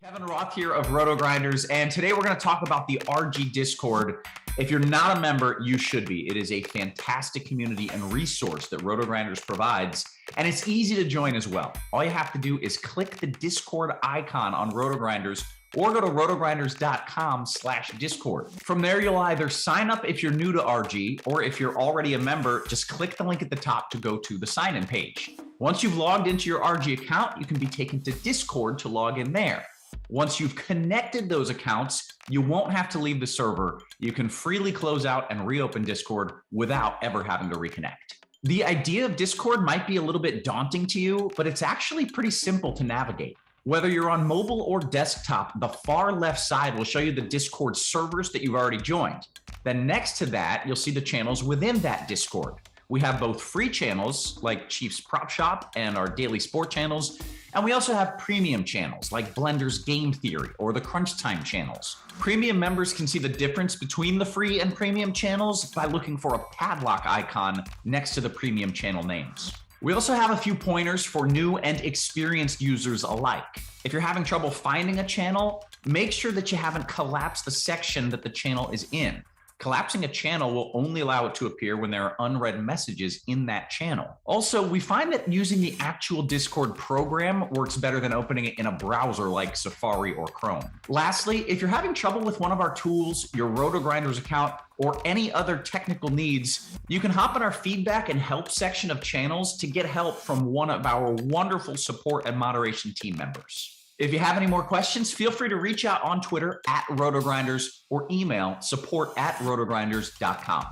Kevin Roth here of RotoGrinders, and today we're going to talk about the RG Discord. If you're not a member, you should be. It is a fantastic community and resource that RotoGrinders provides, and it's easy to join as well. All you have to do is click the Discord icon on RotoGrinders or go to rotogrinders.com/Discord. From there, you'll either sign up if you're new to RG, or if you're already a member, just click the link at the top to go to the sign-in page. Once you've logged into your RG account, you can be taken to Discord to log in there. Once you've connected those accounts, you won't have to leave the server. You can freely close out and reopen Discord without ever having to reconnect. The idea of Discord might be a little bit daunting to you, but it's actually pretty simple to navigate. Whether you're on mobile or desktop, the far left side will show you the Discord servers that you've already joined. Then next to that, you'll see the channels within that Discord. We have both free channels like Chiefs Prop Shop and our daily sport channels. And we also have premium channels like Blender's Game Theory or the Crunch Time channels. Premium members can see the difference between the free and premium channels by looking for a padlock icon next to the premium channel names. We also have a few pointers for new and experienced users alike. If you're having trouble finding a channel, make sure that you haven't collapsed the section that the channel is in. Collapsing a channel will only allow it to appear when there are unread messages in that channel. Also, we find that using the actual Discord program works better than opening it in a browser like Safari or Chrome. Lastly, if you're having trouble with one of our tools, your RotoGrinders account, or any other technical needs, you can hop in our feedback and help section of channels to get help from one of our wonderful support and moderation team members. If you have any more questions, feel free to reach out on Twitter @RotoGrinders or email support@rotogrinders.com.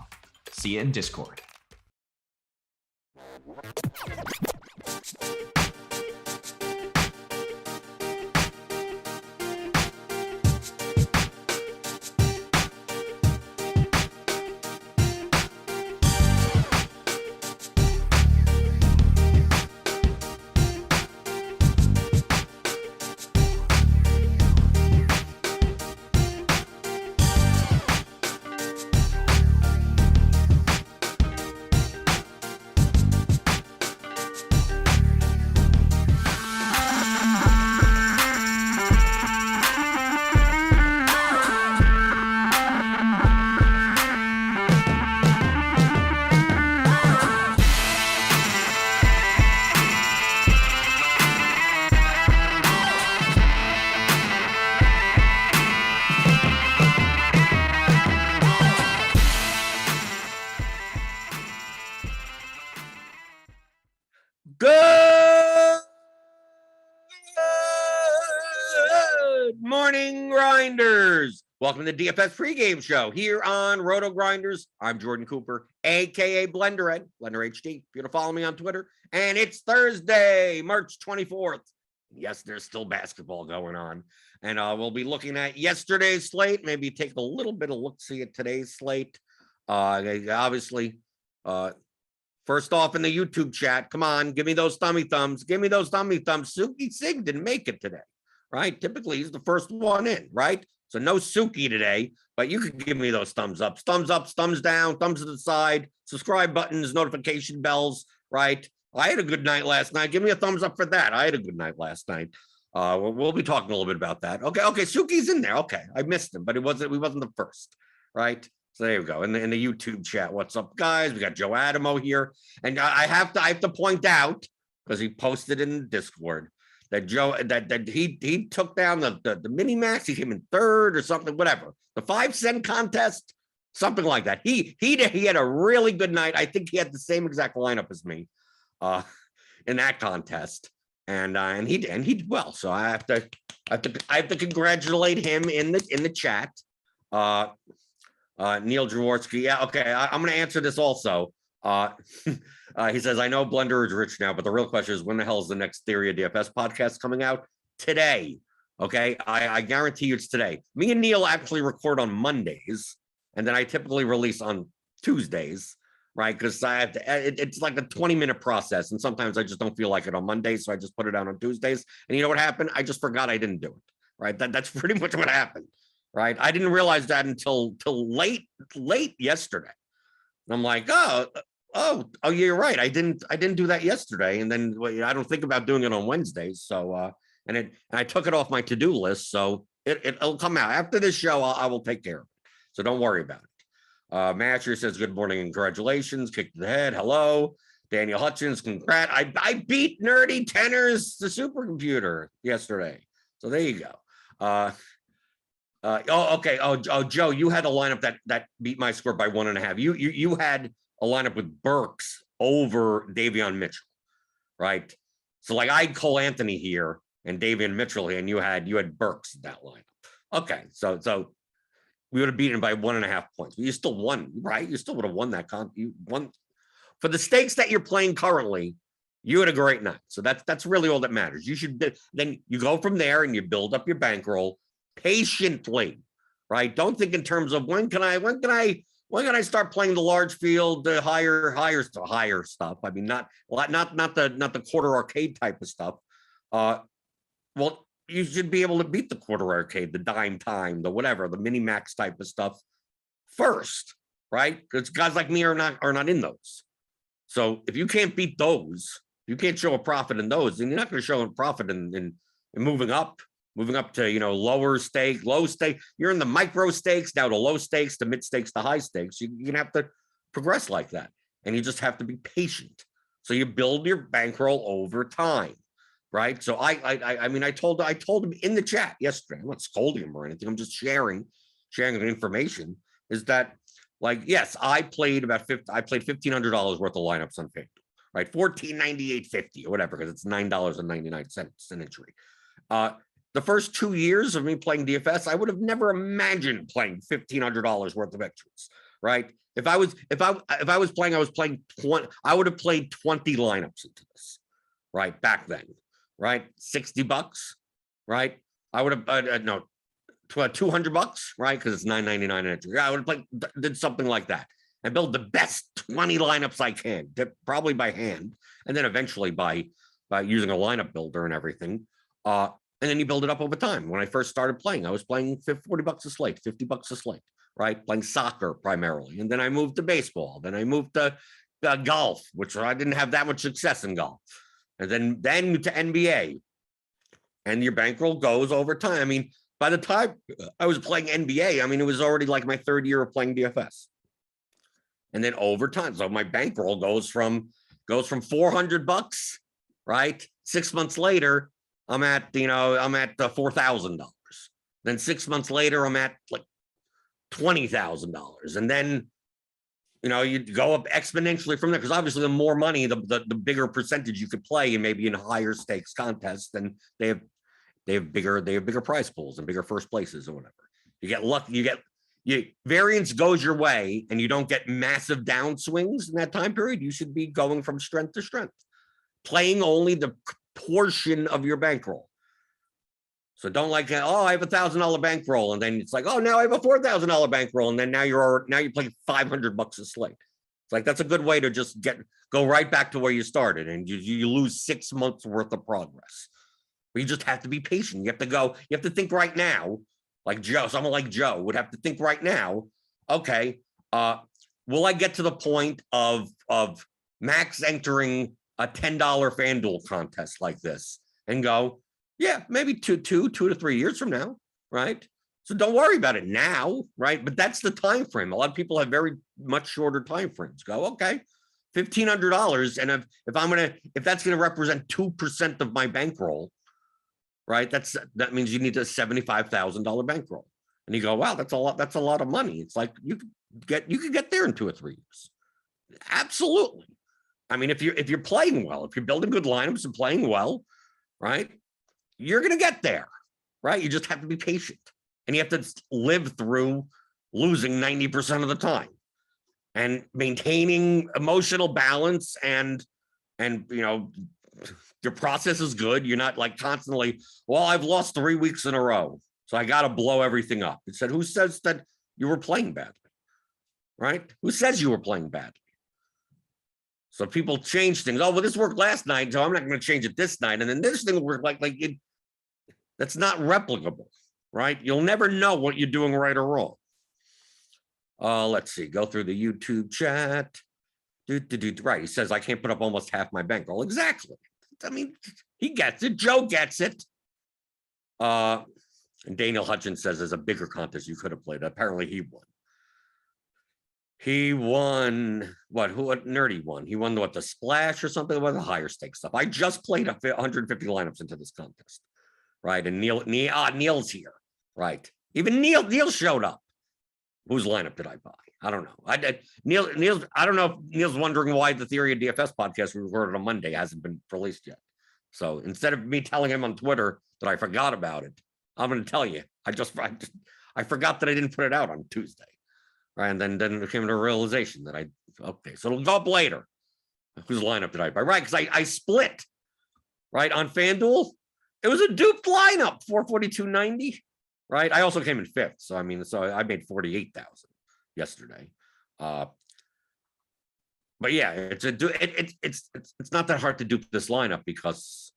See you in Discord. Good morning, Grinders. Welcome to the DFS pregame show here on RotoGrinders. I'm Jordan Cooper, aka Blender HD. If you're gonna follow me on Twitter, and it's Thursday, March 24th. Yes, there's still basketball going on, and we'll be looking at yesterday's slate. Maybe take a little bit of look-see at today's slate. Obviously, first off, in the YouTube chat, come on, give me those thummy thumbs. Give me those thummy thumbs. Suki Sig didn't make it today, right? Typically, he's the first one in, right? So no Suki today, but you can give me those thumbs up, thumbs down, thumbs to the side, subscribe buttons, notification bells, right? I had a good night last night. Give me a thumbs up for that. I had a good night last night. We'll be talking a little bit about that. Okay, Suki's in there. Okay, I missed him, but we wasn't the first, right? So there you go. In the YouTube chat, what's up, guys? We got Joe Adamo here, and I have to point out, because he posted in the Discord, that Joe that he took down the mini max. He came in third or something, whatever. The 5-cent contest, something like that. He had a really good night. I think he had the same exact lineup as me in that contest, and he did well. So I have to congratulate him in the chat. Neil Jaworski. Yeah, okay. I'm going to answer this also. He says, I know Blender is rich now, but the real question is, when the hell is the next Theory of DFS podcast coming out? Today. Okay. I guarantee you it's today. Me and Neil actually record on Mondays, and then I typically release on Tuesdays, right? Because I have to, it's like a 20-minute process. And sometimes I just don't feel like it on Mondays. So I just put it out on Tuesdays. And you know what happened? I just forgot I didn't do it. Right. That's pretty much what happened. Right. I didn't realize that until late yesterday. And I'm like, oh, you're right. I didn't do that yesterday. And then I don't think about doing it on Wednesdays. So and I took it off my to-do list, so it'll come out after this show. I will take care of it, so don't worry about it. Matcher says good morning and congratulations. Kick to the head. Hello, Daniel Hutchins. Congrats. I beat Nerdy Tenors, the supercomputer, yesterday. So there you go. Okay. Oh, Joe, you had a lineup that beat my score by 1.5. You had a lineup with Burks over Davion Mitchell, right? So like I had Cole Anthony here and Davion Mitchell here, and you had Burks in that lineup. Okay, so we would have beaten by 1.5 points. But you still won, right? You still would have won that you won for the stakes that you're playing currently. You had a great night, so that's really all that matters. You should then you go from there and you build up your bankroll patiently, right? Don't think in terms of when can I start playing the large field, the higher stuff. I mean, not the quarter arcade type of stuff. Well, you should be able to beat the quarter arcade, the dime time, the whatever, the mini max type of stuff first, right? Because guys like me are not in those. So if you can't beat those, you can't show a profit in those, and you're not going to show a profit in moving up to, lower stake, low stake. You're in the micro stakes now to low stakes to mid stakes to high stakes. You're going to have to progress like that, and you just have to be patient. So you build your bankroll over time, right? So I mean, I told him in the chat yesterday. I'm not scolding him or anything. I'm just sharing the information. Is that like, yes, I played $1,500 worth of lineups on FanDuel. Right, $14.98.50 or whatever, because it's $9.99 an entry. The first 2 years of me playing DFS, I would have never imagined playing $1,500 worth of entries. Right, if I was playing, I would have played 20 lineups into this. Right, back then. Right, $60. Right, I would have no, $200. Right, because it's $9.99 an entry. I would have did something like that. And build the best 20 lineups I can, probably by hand, and then eventually by using a lineup builder and everything. And then you build it up over time. When I first started playing, I was playing $40 a slate, $50 a slate, right? Playing soccer primarily. And then I moved to baseball. Then I moved to golf, which I didn't have that much success in golf. And then to NBA. And your bankroll goes over time. I mean, by the time I was playing NBA, I mean, it was already like my third year of playing DFS. And then over time, so my bankroll goes from $400, right? 6 months later, I'm at $4,000. Then 6 months later, I'm at like $20,000, and then you go up exponentially from there, because obviously the more money, the bigger percentage you could play, and maybe in higher stakes contests, then they have bigger prize pools and bigger first places or whatever. You get lucky, variance goes your way and you don't get massive downswings in that time period. You should be going from strength to strength, playing only the portion of your bankroll. So don't I have $1,000 bankroll, and then it's like, oh, now I have a $4,000 bankroll, and then now you're playing $500 a slate. It's like, that's a good way to just go right back to where you started, and you lose 6 months worth of progress. But you just have to be patient. You have to think right now. Like Joe, someone like Joe would have to think right now, okay, will I get to the point of max entering a $10 FanDuel contest like this and go, yeah, maybe two to 3 years from now, right? So don't worry about it now, right? But that's the time frame. A lot of people have very much shorter time frames. Go, okay, $1,500, and if that's gonna represent 2% of my bankroll, right? That means you need a $75,000 bankroll, and you go, wow, that's a lot. That's a lot of money. It's like you could get there in 2 or 3 years. Absolutely. I mean, if you're playing well, if you're building good lineups and playing well, right, you're gonna get there, right? You just have to be patient, and you have to live through losing 90% of the time, and maintaining emotional balance, and your process is good. You're not like constantly, well, I've lost 3 weeks in a row, so I got to blow everything up. It said, who says that you were playing badly, right? Who says you were playing badly? So people change things. Oh, well, this worked last night, so I'm not going to change it this night. And then this thing will work that's not replicable, right? You'll never know what you're doing right or wrong. Let's see, go through the YouTube chat. Right, he says, I can't put up almost half my bankroll. Exactly. I mean, he gets it. Joe gets it. And Daniel Hutchins says there's a bigger contest you could have played. Apparently he won. He won what nerdy won? He won what, the splash or something, with the higher stakes stuff. I just played 150 lineups into this contest, right? And Neil's here, right? Even Neil showed up. Whose lineup did I buy? I don't know. Neil's. I don't know if Neil's wondering why the Theory of DFS podcast we recorded on Monday hasn't been released yet. So instead of me telling him on Twitter that I forgot about it, I'm going to tell you. I forgot that I didn't put it out on Tuesday. Right, and then it came to a realization that okay, so it'll go up later. Whose lineup did I buy? Right, because I split, right, on FanDuel. It was a duped lineup, 442.90, right? I also came in fifth, so I made 48,000 yesterday. But yeah, it's not that hard to dupe this lineup because,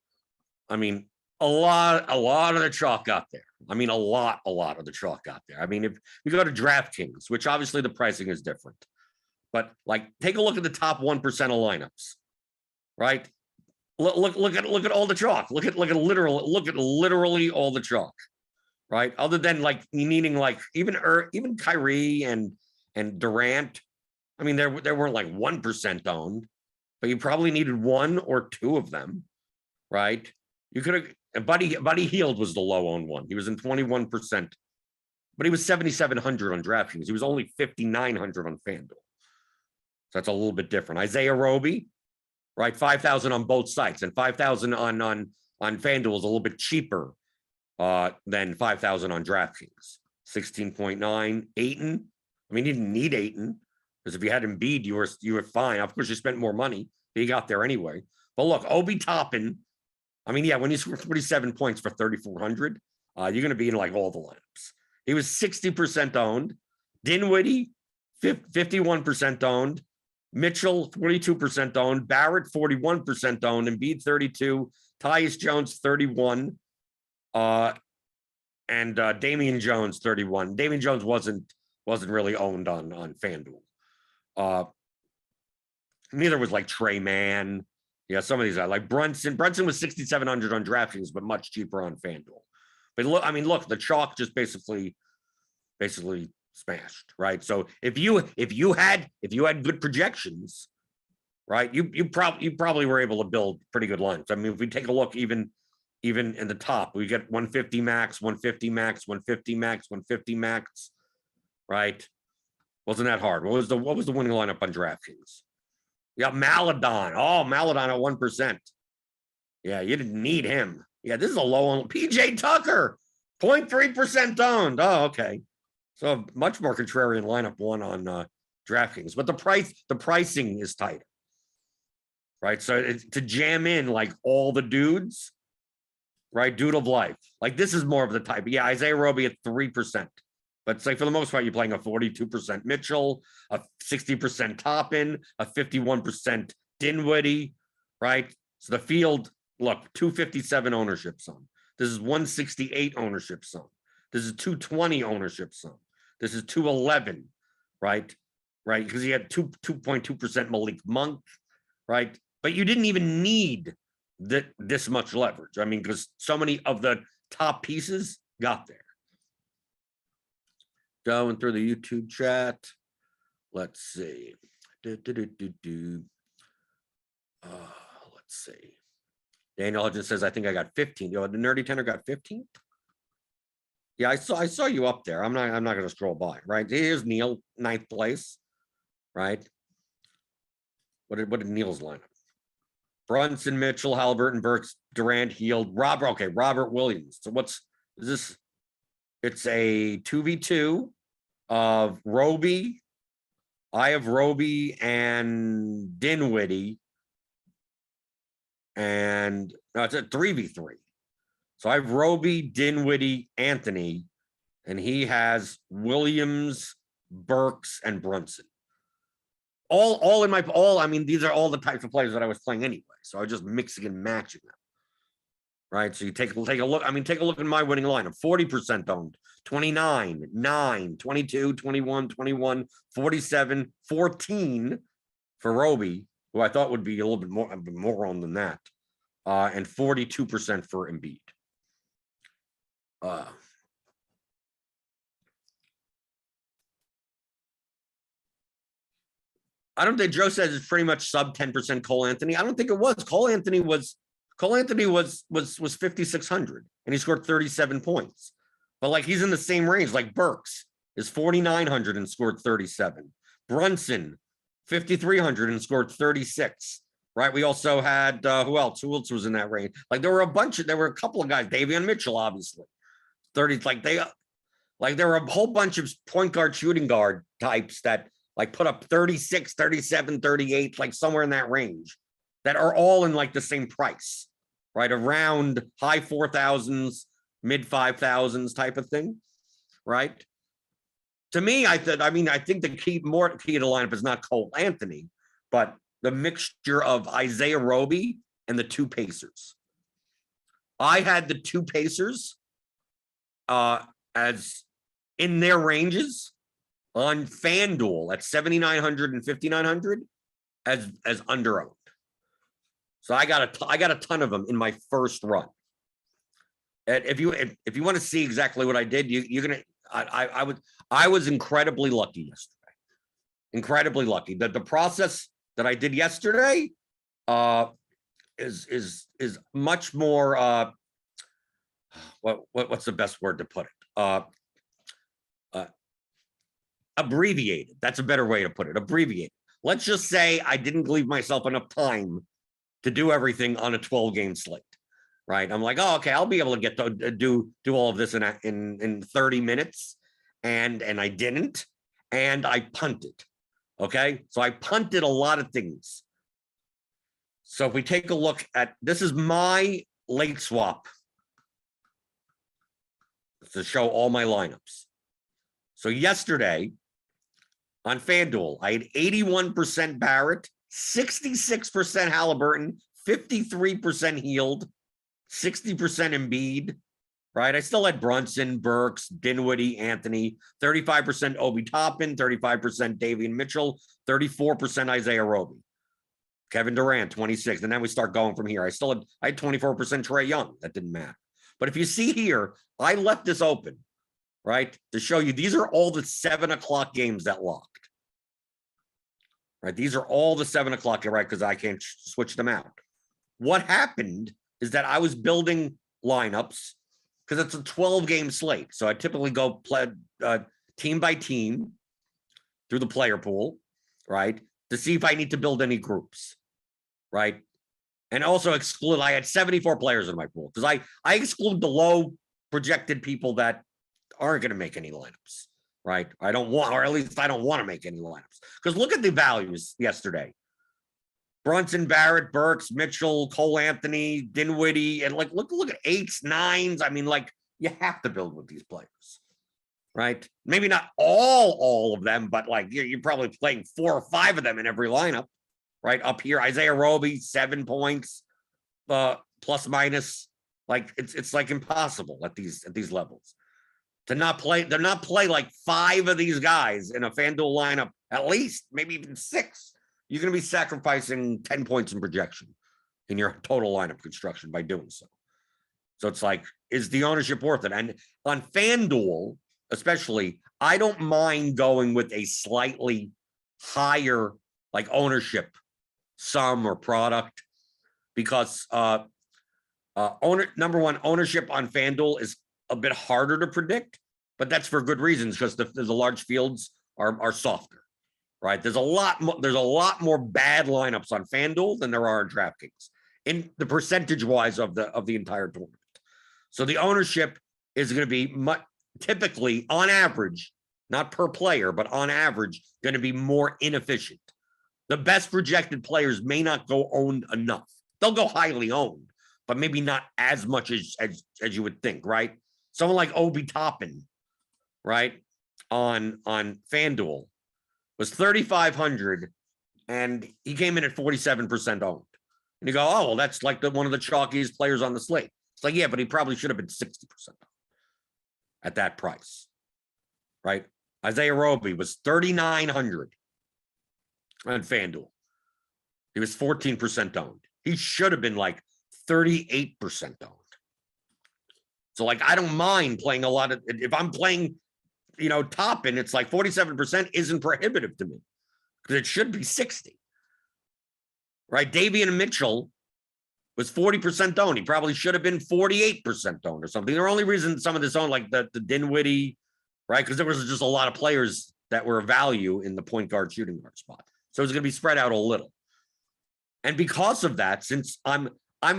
I mean, a lot of the chalk got there. I mean, a lot of the chalk got there. I mean, if you go to DraftKings, which obviously the pricing is different, but like take a look at the top 1% of lineups, right? Look at all the chalk. Look at literally all the chalk, right? Other than like needing like even Kyrie and Durant. I mean, there weren't like 1% owned, but you probably needed one or two of them, right? You could have. And Buddy Hield was the low owned one. He was in 21%, but he was 7,700 on DraftKings. He was only 5,900 on FanDuel. So that's a little bit different. Isaiah Roby, right? 5,000 on both sites, and 5,000 on FanDuel is a little bit cheaper than 5,000 on DraftKings. 16.9. Ayton. I mean, you didn't need Ayton because if you had Embiid, you were fine. Of course, you spent more money, but you got there anyway. But look, Obi Toppin. I mean, yeah, when you score 47 points for 3,400, you're going to be in like all the lineups. He was 60% owned. Dinwiddie, 51% owned. Mitchell, 42% owned. Barrett, 41% owned. Embiid, 32. Tyus Jones, 31. And Damian Jones, 31. Damian Jones wasn't really owned on FanDuel. Neither was like Trey Mann. Yeah, some of these are like Brunson. Brunson was 6,700 on DraftKings, but much cheaper on FanDuel. But look, the chalk just basically smashed, right? So if you had good projections, right, you probably were able to build pretty good lines. I mean, if we take a look, even in the top, we get 150 max, 150 max, 150 max, 150 max, right? Wasn't that hard? What was the winning lineup on DraftKings? You got Maladon. Oh, Maladon at 1%. Yeah, you didn't need him. Yeah, this is a low on PJ Tucker, 0.3% owned. Oh, okay. So much more contrarian lineup one on DraftKings, but the pricing is tighter, right? So to jam in like all the dudes, right? Dude of life. Like this is more of the type. Yeah, Isaiah Roby at 3%. But it's like for the most part, you're playing a 42% Mitchell, a 60% Toppin, a 51% Dinwiddie, right? So the field, look, 257 ownership some. This is 168 ownership some. This is 220 ownership some. This is 211, right? Right, because he had 2.2% Malik Monk, right? But you didn't even need this much leverage. I mean, because so many of the top pieces got there. Going through the YouTube chat. Let's see. Let's see. Daniel just says, I think I got 15. Yo, the Nerdy Tenor got 15. Yeah, I saw you up there. I'm not gonna scroll by, right? Here's Neil, 9th place, right? What did Neil's lineup? Brunson, Mitchell, Halliburton, Burks, Durant, Hield, Robert Williams. So is this? It's a 2v2 of Roby. I have Roby and Dinwiddie. And no, it's a 3v3. So I have Roby, Dinwiddie, Anthony, and he has Williams, Burks, and Brunson. I mean, these are all the types of players that I was playing anyway. So I was just mixing and matching them. Right. So you take a look. I mean, take a look at my winning lineup. 40% owned, 29, 9, 22, 21, 21, 47, 14 for Roby, who I thought would be a little bit more owned than that. And 42% for Embiid. I don't think Joe says it's pretty much sub 10% Cole Anthony. I don't think it was. Cole Anthony was 5,600 and he scored 37 points. But like he's in the same range. Like Burks is 4,900 and scored 37. Brunson 5,300 and scored 36. Right. We also had who else? Who else was in that range? Like there were a couple of guys. Davion Mitchell, obviously 30. There were a whole bunch of point guard, shooting guard types that like put up 36, 37, 38, like somewhere in that range that are all in like the same price, right? Around high 4,000s, mid 5,000s type of thing, right? To me, I think the key to the lineup is not Cole Anthony, but the mixture of Isaiah Roby and the two Pacers. I had the two Pacers as in their ranges on FanDuel at 7,900 and 5,900 as under-owned. So I got a ton of them in my first run. And if you want to see exactly what I did, I was incredibly lucky yesterday. Incredibly lucky. That the process that I did yesterday is much more what's the best word to put it? Abbreviated. That's a better way to put it. Abbreviated. Let's just say I didn't leave myself enough time to do everything on a 12-game slate, right? I'm like, oh, okay, I'll be able to get to do all of this in 30 minutes, and I didn't, and I punted. Okay, so I punted a lot of things. So if we take a look at this, is my late swap to show all my lineups. So yesterday on FanDuel, I had 81% Barrett, 66% Halliburton, 53% Healed, 60% Embiid, right? I still had Brunson, Burks, Dinwiddie, Anthony, 35% Obi Toppin, 35% Davion Mitchell, 34% Isaiah Roby, Kevin Durant, 26. And then we start going from here. I had 24% Trae Young. That didn't matter. But if you see here, I left this open, right, to show you these are all the 7 o'clock games that locked. Right, these are all the 7 o'clock, right? Because I can't switch them out. What happened is that I was building lineups because it's a 12-game slate. So I typically go play team by team through the player pool, right, to see if I need to build any groups, right? And also exclude, I had 74 players in my pool because I exclude the low projected people that aren't going to make any lineups, right? I don't want, or at least I don't want to make any lineups. Because look at the values yesterday. Brunson, Barrett, Burks, Mitchell, Cole Anthony, Dinwiddie, and like look at 8s, 9s. I mean, like you have to build with these players, right? Maybe not all of them, but like you're probably playing 4 or 5 of them in every lineup, right? Up here, Isaiah Roby, 7 points, plus minus. Like it's like impossible at these levels to not play. They're not play like 5 of these guys in a FanDuel lineup, at least maybe even 6. You're going to be sacrificing 10 points in projection in your total lineup construction by doing so. So it's like, is the ownership worth it? And on FanDuel, especially, I don't mind going with a slightly higher like ownership sum or product because number one, ownership on FanDuel is a bit harder to predict, but that's for good reasons because the large fields are softer. Right, there's a lot more bad lineups on FanDuel than there are in DraftKings in the percentage-wise of the entire tournament. So the ownership is going to be typically, on average, not per player, but on average, going to be more inefficient. The best projected players may not go owned enough. They'll go highly owned, but maybe not as much as you would think. Right, someone like Obi Toppin, right, on FanDuel was 3,500, and he came in at 47% owned. And you go, oh, well, that's like one of the chalkiest players on the slate. It's like, yeah, but he probably should have been 60% at that price, right? Isaiah Roby was 3,900 on FanDuel. He was 14% owned. He should have been like 38% owned. So like, I don't mind playing a lot of, if I'm playing, top and it's like 47% isn't prohibitive to me because it should be 60. Right? Davian Mitchell was 40% owned. He probably should have been 48% owned or something. The only reason some of this owned, like the Dinwiddie, right? Because there was just a lot of players that were of value in the point guard, shooting guard spot. So it's going to be spread out a little. And because of that, since I'm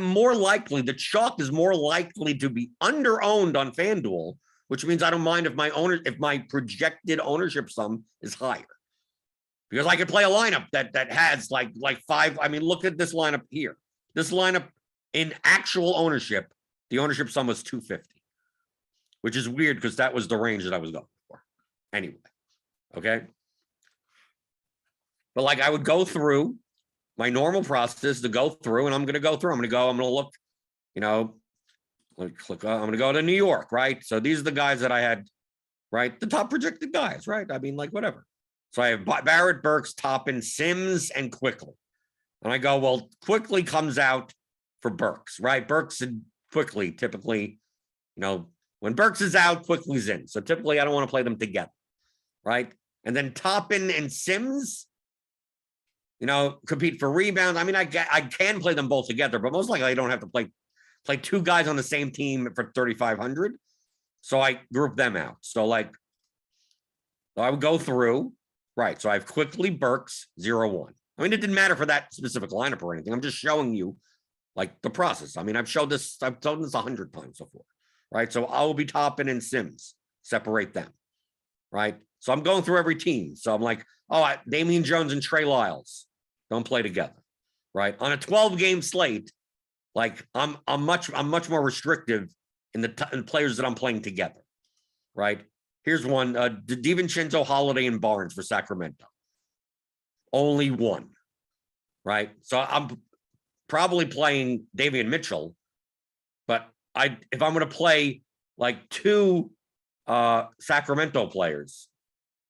more likely, the chalk is more likely to be under-owned on FanDuel, which means I don't mind if my projected ownership sum is higher. Because I could play a lineup that has like 5. I mean, look at this lineup here. This lineup in actual ownership, the ownership sum was 250, which is weird because that was the range that I was going for. Anyway, okay. But like I would go through my normal process to go through, and I'm going to go through. I'm going to look, click. I'm going to go to New York, right? So these are the guys that I had, right? The top projected guys, right? I mean, like whatever. So I have Barrett, Burks, Toppin, Sims, and Quickly. And I go, well, Quickly comes out for Burks, right? Burks and Quickly typically, when Burks is out, Quickly's in. So typically I don't want to play them together, right? And then Toppin and Sims, compete for rebounds. I mean, I can play them both together, but most likely I don't have to play 2 guys on the same team for 3,500. So I group them out. So like, I would go through, right? So I have Quickly, Burks, 0-1. I mean, it didn't matter for that specific lineup or anything. I'm just showing you like the process. I mean, I've told this 100 times before, right? So I will be Toppin and Sims, separate them, right? So I'm going through every team. So I'm like, Damian Jones and Trey Lyles don't play together, right? On a 12-game slate, like I'm much more restrictive in the players that I'm playing together, right? Here's one: DiVincenzo, Holiday, and Barnes for Sacramento. Only 1, right? So I'm probably playing Davian Mitchell, but if I'm going to play like 2 Sacramento players,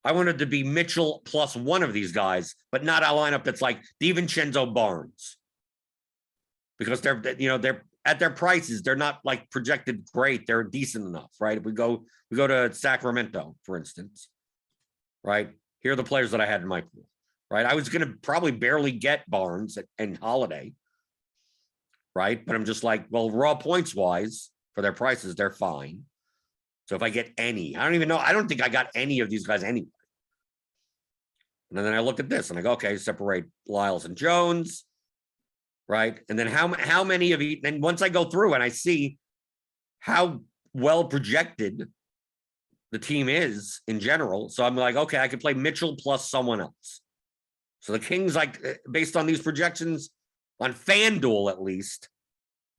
I wanted to be Mitchell plus one of these guys, but not a lineup that's like DiVincenzo, Barnes, because they're at their prices, they're not like projected great. They're decent enough, right? If we go to Sacramento, for instance, right? Here are the players that I had in my pool, right? I was going to probably barely get Barnes and Holiday, right? But I'm just like, well, raw points wise for their prices, they're fine. So if I get any, I don't think I got any of these guys anyway. And then I look at this and I go, okay, separate Lyles and Jones, right? And then how many of each, and once I go through and I see how well projected the team is in general, so I'm like, okay, I could play Mitchell plus someone else. So the Kings, like, based on these projections on FanDuel at least,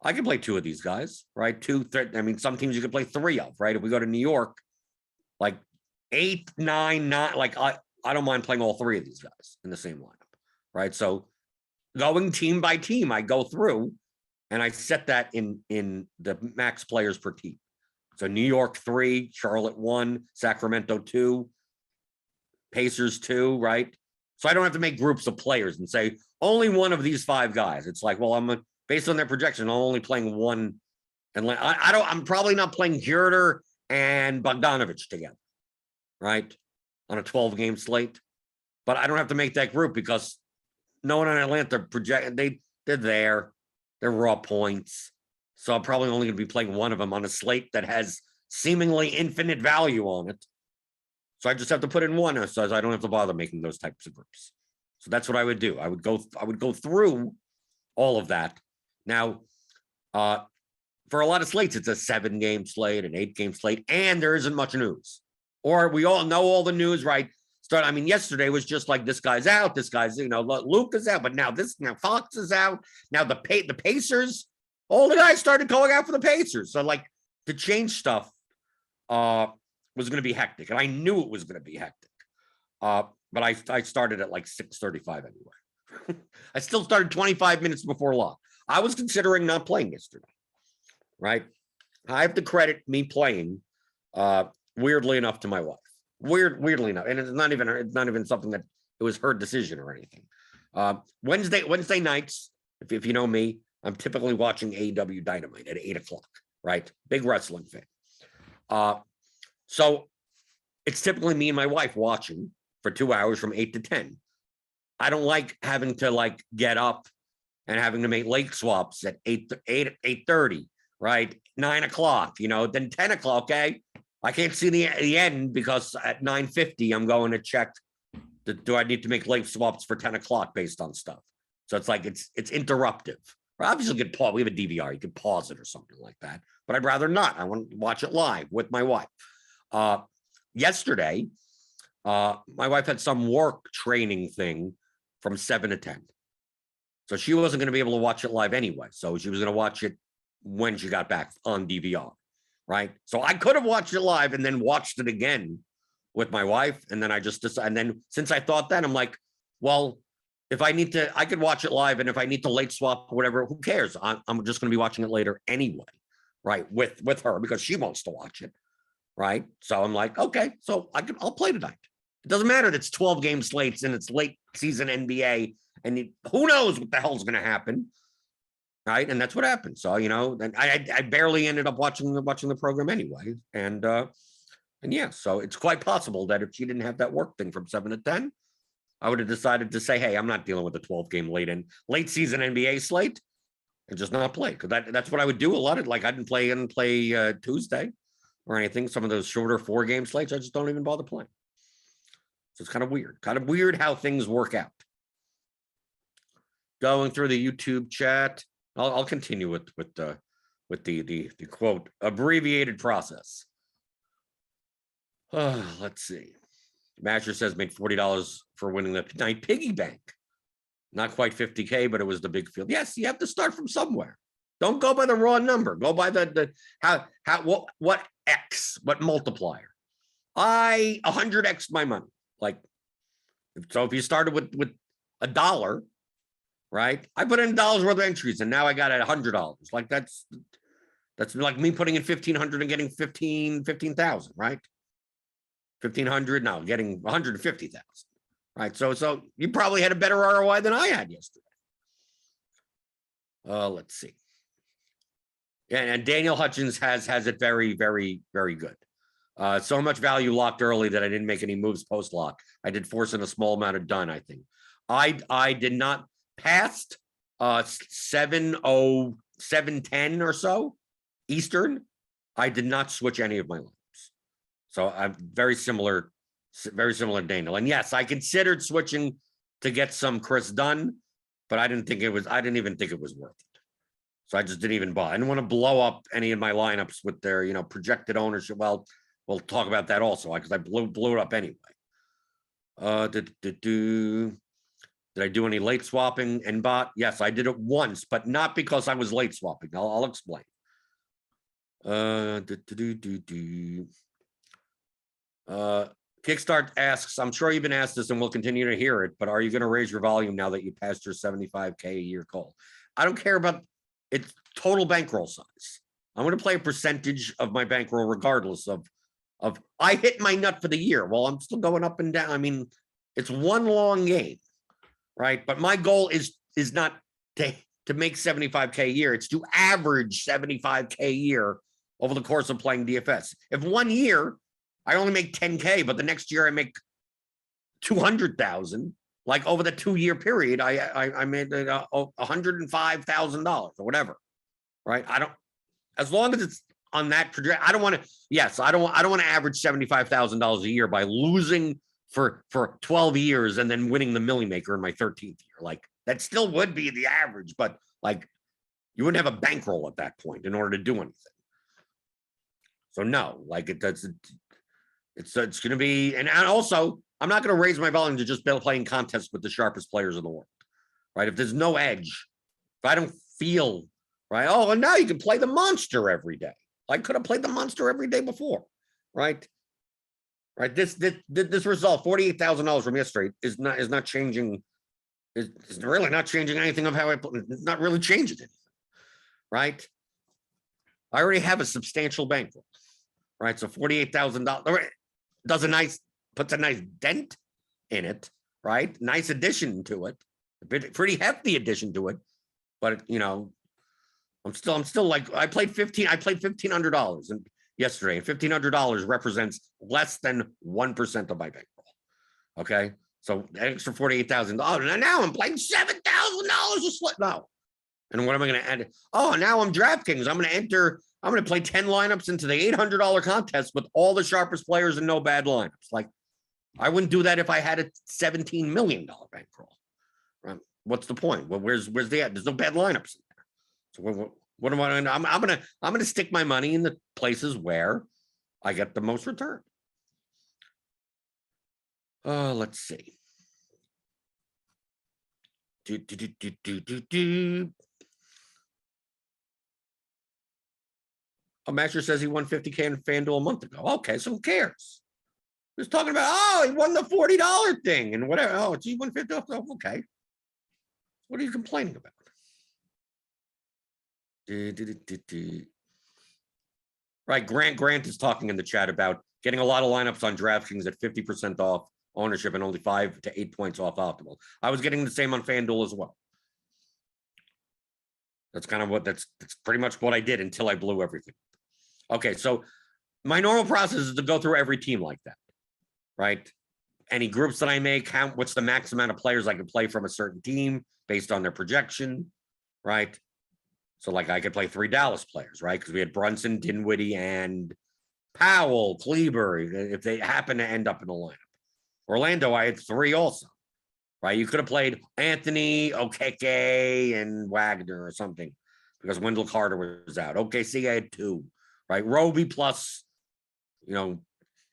I can play 2 of these guys, right? 2, I mean, some teams you could play 3 of, right? If we go to New York, like 8, 9, 9, like I don't mind playing all 3 of these guys in the same lineup, right? So going team by team, I go through and I set that in the max players per team. So New York 3, Charlotte 1, Sacramento 2, Pacers 2, right? So I don't have to make groups of players and say only one of these 5 guys. It's like, well, based on their projection, I'm only playing one. And I'm probably not playing Herter and Bogdanovich together, right? On a 12-game slate. But I don't have to make that group because no one in Atlanta they're there. They're raw points. So I'm probably only going to be playing one of them on a slate that has seemingly infinite value on it. So I just have to put in one, so I don't have to bother making those types of groups. So that's what I would do. I would go through all of that. Now, for a lot of slates, it's a 7-game slate, an 8-game slate, and there isn't much news. Or we all know all the news, right? Yesterday was just like, this guy's out, this guy's, Luke is out, but now Fox is out. Now the Pacers, all the guys started going out for the Pacers. So like to change stuff was going to be hectic, and I knew it was going to be hectic. But I started at like 6:35 anyway. I still started 25 minutes before lock. I was considering not playing yesterday, right? I have to credit me playing, weirdly enough, to my wife. Weirdly enough, and it's not even something that it was her decision or anything. Wednesday nights, if you know me, I'm typically watching AEW Dynamite at 8 o'clock. right? Big wrestling fan. So it's typically me and my wife watching for 2 hours from 8 to 10. I don't like having to like get up and having to make late swaps at 8:30, right? 9 o'clock, then 10 o'clock. Okay. I can't see the end because at 9:50, I'm going to check. Do I need to make late swaps for 10 o'clock based on stuff? So it's like, it's interruptive. Obviously, you could pause. We have a DVR. You could pause it or something like that. But I'd rather not. I want to watch it live with my wife. Yesterday, my wife had some work training thing from 7 to 10. So she wasn't going to be able to watch it live anyway. So she was going to watch it when she got back on DVR, right? So I could have watched it live and then watched it again with my wife. And then I just decided, and then since I thought that, I'm like, well, if I need to, I could watch it live. And if I need to late swap or whatever, who cares? I'm just going to be watching it later anyway, right? With her because she wants to watch it, right? So I'm like, okay, so I'll play tonight. It doesn't matter that it's 12 game slates and it's late season NBA and who knows what the hell's going to happen, right? And that's what happened. So, then I barely ended up watching the program anyway. And yeah, so it's quite possible that if she didn't have that work thing from 7 to 10, I would have decided to say, hey, I'm not dealing with the 12 game late season NBA slate and just not play. Because that's what I would do a lot of, like I didn't play Tuesday or anything. Some of those shorter 4 game slates, I just don't even bother playing. So it's kind of weird how things work out. Going through the YouTube chat, I'll continue with the quote abbreviated process. Let's see. Masher says made $40 for winning the night piggy bank. Not quite 50K, but it was the big field. Yes, you have to start from somewhere. Don't go by the raw number. Go by what X, what multiplier. I 100X my money. Like, so if you started with $1, right? I put in $1 worth of entries and now I got it $100. Like that's like me putting in 1,500 and getting 15,000, right? 1,500 now getting 150,000, right? So you probably had a better ROI than I had yesterday. Let's see. Yeah, and Daniel Hutchins has it very, very, very good. So much value locked early that I didn't make any moves post lock. I did force in a small amount of done. I think I did not past 7:10 or so Eastern. I did not switch any of my lines. So I'm very similar to Daniel. And yes, I considered switching to get some Chris Dunn, but I didn't even think it was worth it. So I just didn't even bother. I didn't want to blow up any of my lineups with their, projected ownership. Well, we'll talk about that also because I blew it up anyway. Did I do any late swapping and bot? Yes, I did it once, but not because I was late swapping. I'll explain. Kickstart asks, I'm sure you've been asked this and we'll continue to hear it, but are you going to raise your volume now that you passed your 75K a year goal? I don't care about its total bankroll size. I'm going to play a percentage of my bankroll regardless of I hit my nut for the year. Well, I'm still going up and down. I mean, it's one long game, right? But my goal is not to make 75K a year. It's to average 75K a year over the course of playing DFS. If one year I only make 10K, but the next year I make 200,000, like over the 2-year period, I made $105,000 or whatever, right? As long as it's on that trajectory, I don't want to average $75,000 a year by losing for 12 years and then winning the Millie Maker in my 13th year. Like that still would be the average, but like you wouldn't have a bankroll at that point in order to do anything. So no, like it's going to be, and also I'm not going to raise my volume to just playing contests with the sharpest players in the world, right? If there's no edge, if I don't feel right, oh, and now you can play the monster every day. I could have played the monster every day before, right? Right. This result, $48,000 from yesterday, is not changing. It's really not changing anything of how I play. It's not really changing anything, right? I already have a substantial bankroll, right? So $48,000 puts a nice dent in it, right? Nice addition to it, pretty hefty addition to it, but I'm still like, I played $1,500 yesterday, and $1,500 represents less than 1% of my bankroll. Okay. So an extra $48,000. And now I'm playing $7,000 a slip. No. And what am I going to add? Oh, now I'm DraftKings. I'm going to play 10 lineups into the $800 contest with all the sharpest players and no bad lineups. Like, I wouldn't do that if I had a $17 million bankroll. Right? What's the point? Well, where's the ad? There's no bad lineups in there. So what am I? I'm gonna stick my money in the places where I get the most return. Let's see. A Master says he won 50K in FanDuel a month ago. Okay, so who cares? He's talking about, oh, he won the $40 thing and whatever. Oh, he won 50. Oh, okay. What are you complaining about? Right, Grant is talking in the chat about getting a lot of lineups on DraftKings at 50% off ownership and only 5 to 8 points off optimal. I was getting the same on FanDuel as well. That's kind of that's pretty much what I did until I blew everything. Okay, so my normal process is to go through every team like that, right? Any groups that I make, what's the max amount of players I can play from a certain team based on their projection, right? So like I could play 3 Dallas players, right? Because we had Brunson, Dinwiddie, and Powell, Kleber, if they happen to end up in the lineup. Orlando, I had 3 also, right? You could have played Anthony, Okeke, and Wagner or something because Wendell Carter was out. OKC, I had 2, right? Roby plus,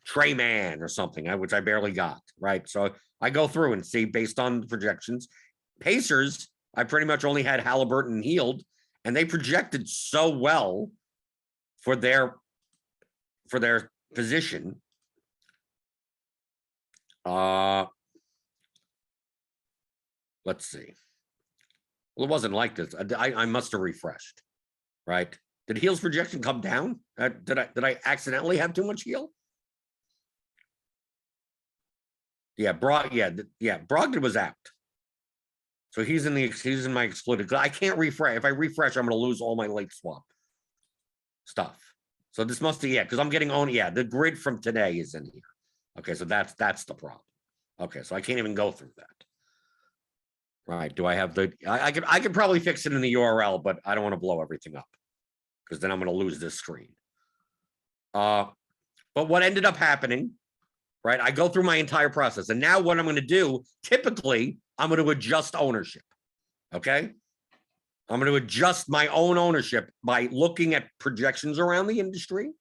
Trey Mann or something, which I barely got, right? So I go through and see based on the projections. Pacers, I pretty much only had Halliburton and Hield, and they projected so well for their position. Let's see. Well, it wasn't like this. I must have refreshed, right? Did Hield's projection come down? Did I accidentally have too much Hield? Yeah, Brogdon was out. So he's in my excluded. I can't refresh. If I refresh, I'm going to lose all my late swap stuff. So this must be, because I'm getting on. Yeah, the grid from today is in here. Okay, so that's the problem. Okay, so I can't even go through that. Right? Do I have the? I could probably fix it in the URL, but I don't want to blow everything up because then I'm going to lose this screen. But what ended up happening? Right, I go through my entire process, and now what I'm going to do? Typically, I'm going to adjust ownership. Okay, I'm going to adjust my own ownership by looking at projections around the industry.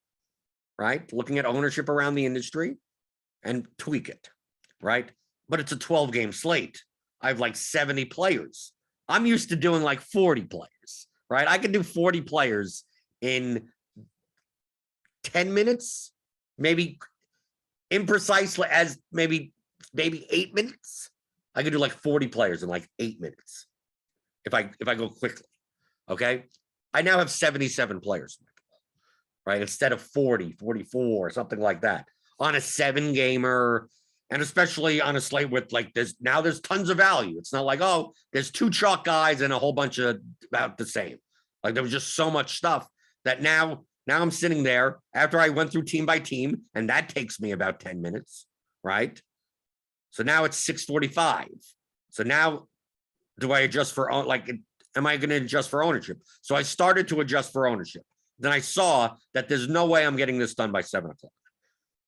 Right, looking at ownership around the industry, and tweak it. Right, but it's a 12-game slate. I have like 70 players. I'm used to doing like 40 players. Right, I can do 40 players in 10 minutes, maybe. Imprecisely as maybe 8 minutes. I could do like 40 players in like 8 minutes if I go quickly. Okay, I now have 77 players, right? Instead of 40, 44, something like that on a 7-gamer, and especially on a slate with like this. Now there's tons of value. It's not like, oh, there's 2 chalk guys and a whole bunch of about the same. Like there was just so much stuff that now I'm sitting there after I went through team by team, and that takes me about 10 minutes, right? So now it's 6:45. So now do I adjust for, am I going to adjust for ownership? So I started to adjust for ownership. Then I saw that there's no way I'm getting this done by 7 o'clock.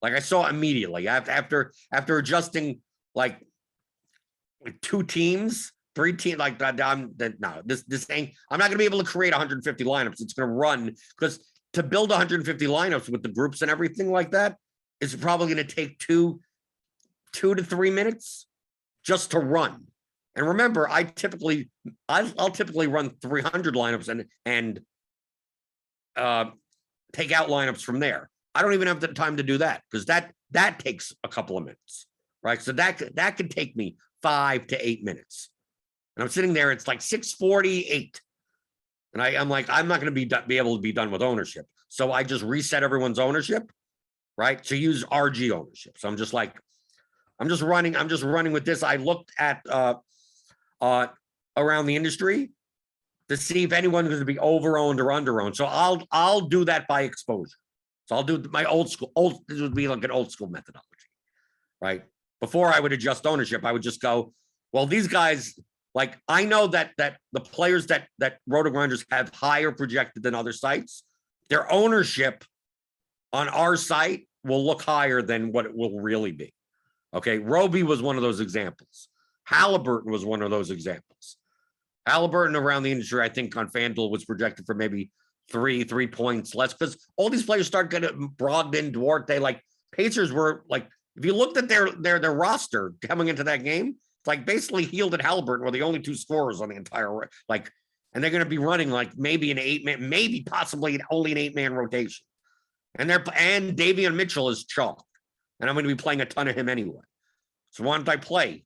Like I saw immediately after adjusting like 2 teams, 3 teams, like this ain't, I'm not going to be able to create 150 lineups. It's going to run because to build 150 lineups with the groups and everything like that is probably going to take 2 to 3 minutes just to run. And remember, I'll typically run 300 lineups and take out lineups from there. I don't even have the time to do that because that takes a couple of minutes, right? So that could take me 5 to 8 minutes. And I'm sitting there, it's like 6:48. And I'm like, I'm not going to be able to be done with ownership. So I just reset everyone's ownership, right? To use RG ownership. So I'm just running with this. I looked at around the industry, to see if anyone's going to be over-owned or under-owned. So I'll do that by exposure. So I'll do my this would be like an old school methodology, right? Before I would adjust ownership, I would just go, well, these guys, like, I know that the players that RotoGrinders have higher projected than other sites, their ownership on our site will look higher than what it will really be. Okay, Roby was one of those examples. Halliburton was one of those examples. Halliburton around the industry, I think on FanDuel was projected for maybe 3 points less, because all these players start getting Brogdon, Duarte. Like, Pacers were like, if you looked at their roster coming into that game, it's like basically Hield and Halliburton were the only 2 scorers on the entire, like, and they're going to be running like maybe an 8-man, maybe possibly only an 8-man rotation. And Davion Mitchell is chalk, and I'm going to be playing a ton of him anyway. So why don't I play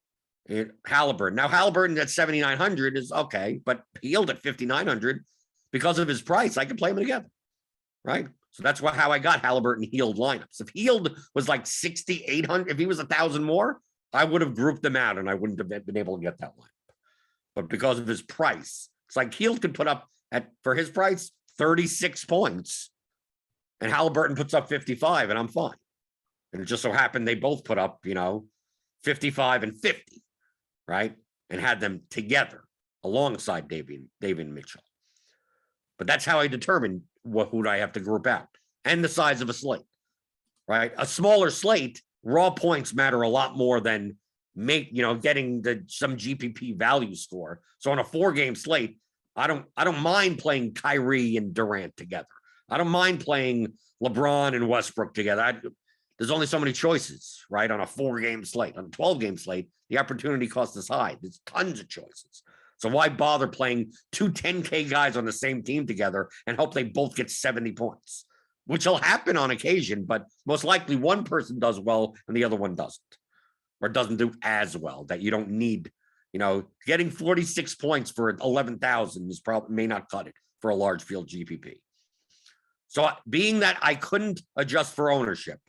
Halliburton? Now, Halliburton at 7,900 is okay, but Hield at 5,900, because of his price, I can play them together, right? So that's how I got Halliburton Hield lineups. If Hield was like 6,800, if he was 1,000 more, I would have grouped them out and I wouldn't have been able to get that lineup. But because of his price, it's like Hield could put up for his price 36 points, and Halliburton puts up 55, and I'm fine. And it just so happened they both put up, 55 and 50, right? And had them together alongside Davion Mitchell. But that's how I determine who do I have to group out, and the size of a slate, right? A smaller slate, raw points matter a lot more than getting some GPP value score. So on a 4-game slate, I don't mind playing Kyrie and Durant together. I don't mind playing LeBron and Westbrook together. There's only so many choices, right? On a 4-game slate. On a 12-game slate, the opportunity cost is high. There's tons of choices. So why bother playing 2 10K guys on the same team together and hope they both get 70 points, which will happen on occasion, but most likely one person does well and the other one doesn't, or doesn't do as well, that you don't need, getting 46 points for 11,000 is probably may not cut it for a large field GPP. So being that I couldn't adjust for ownership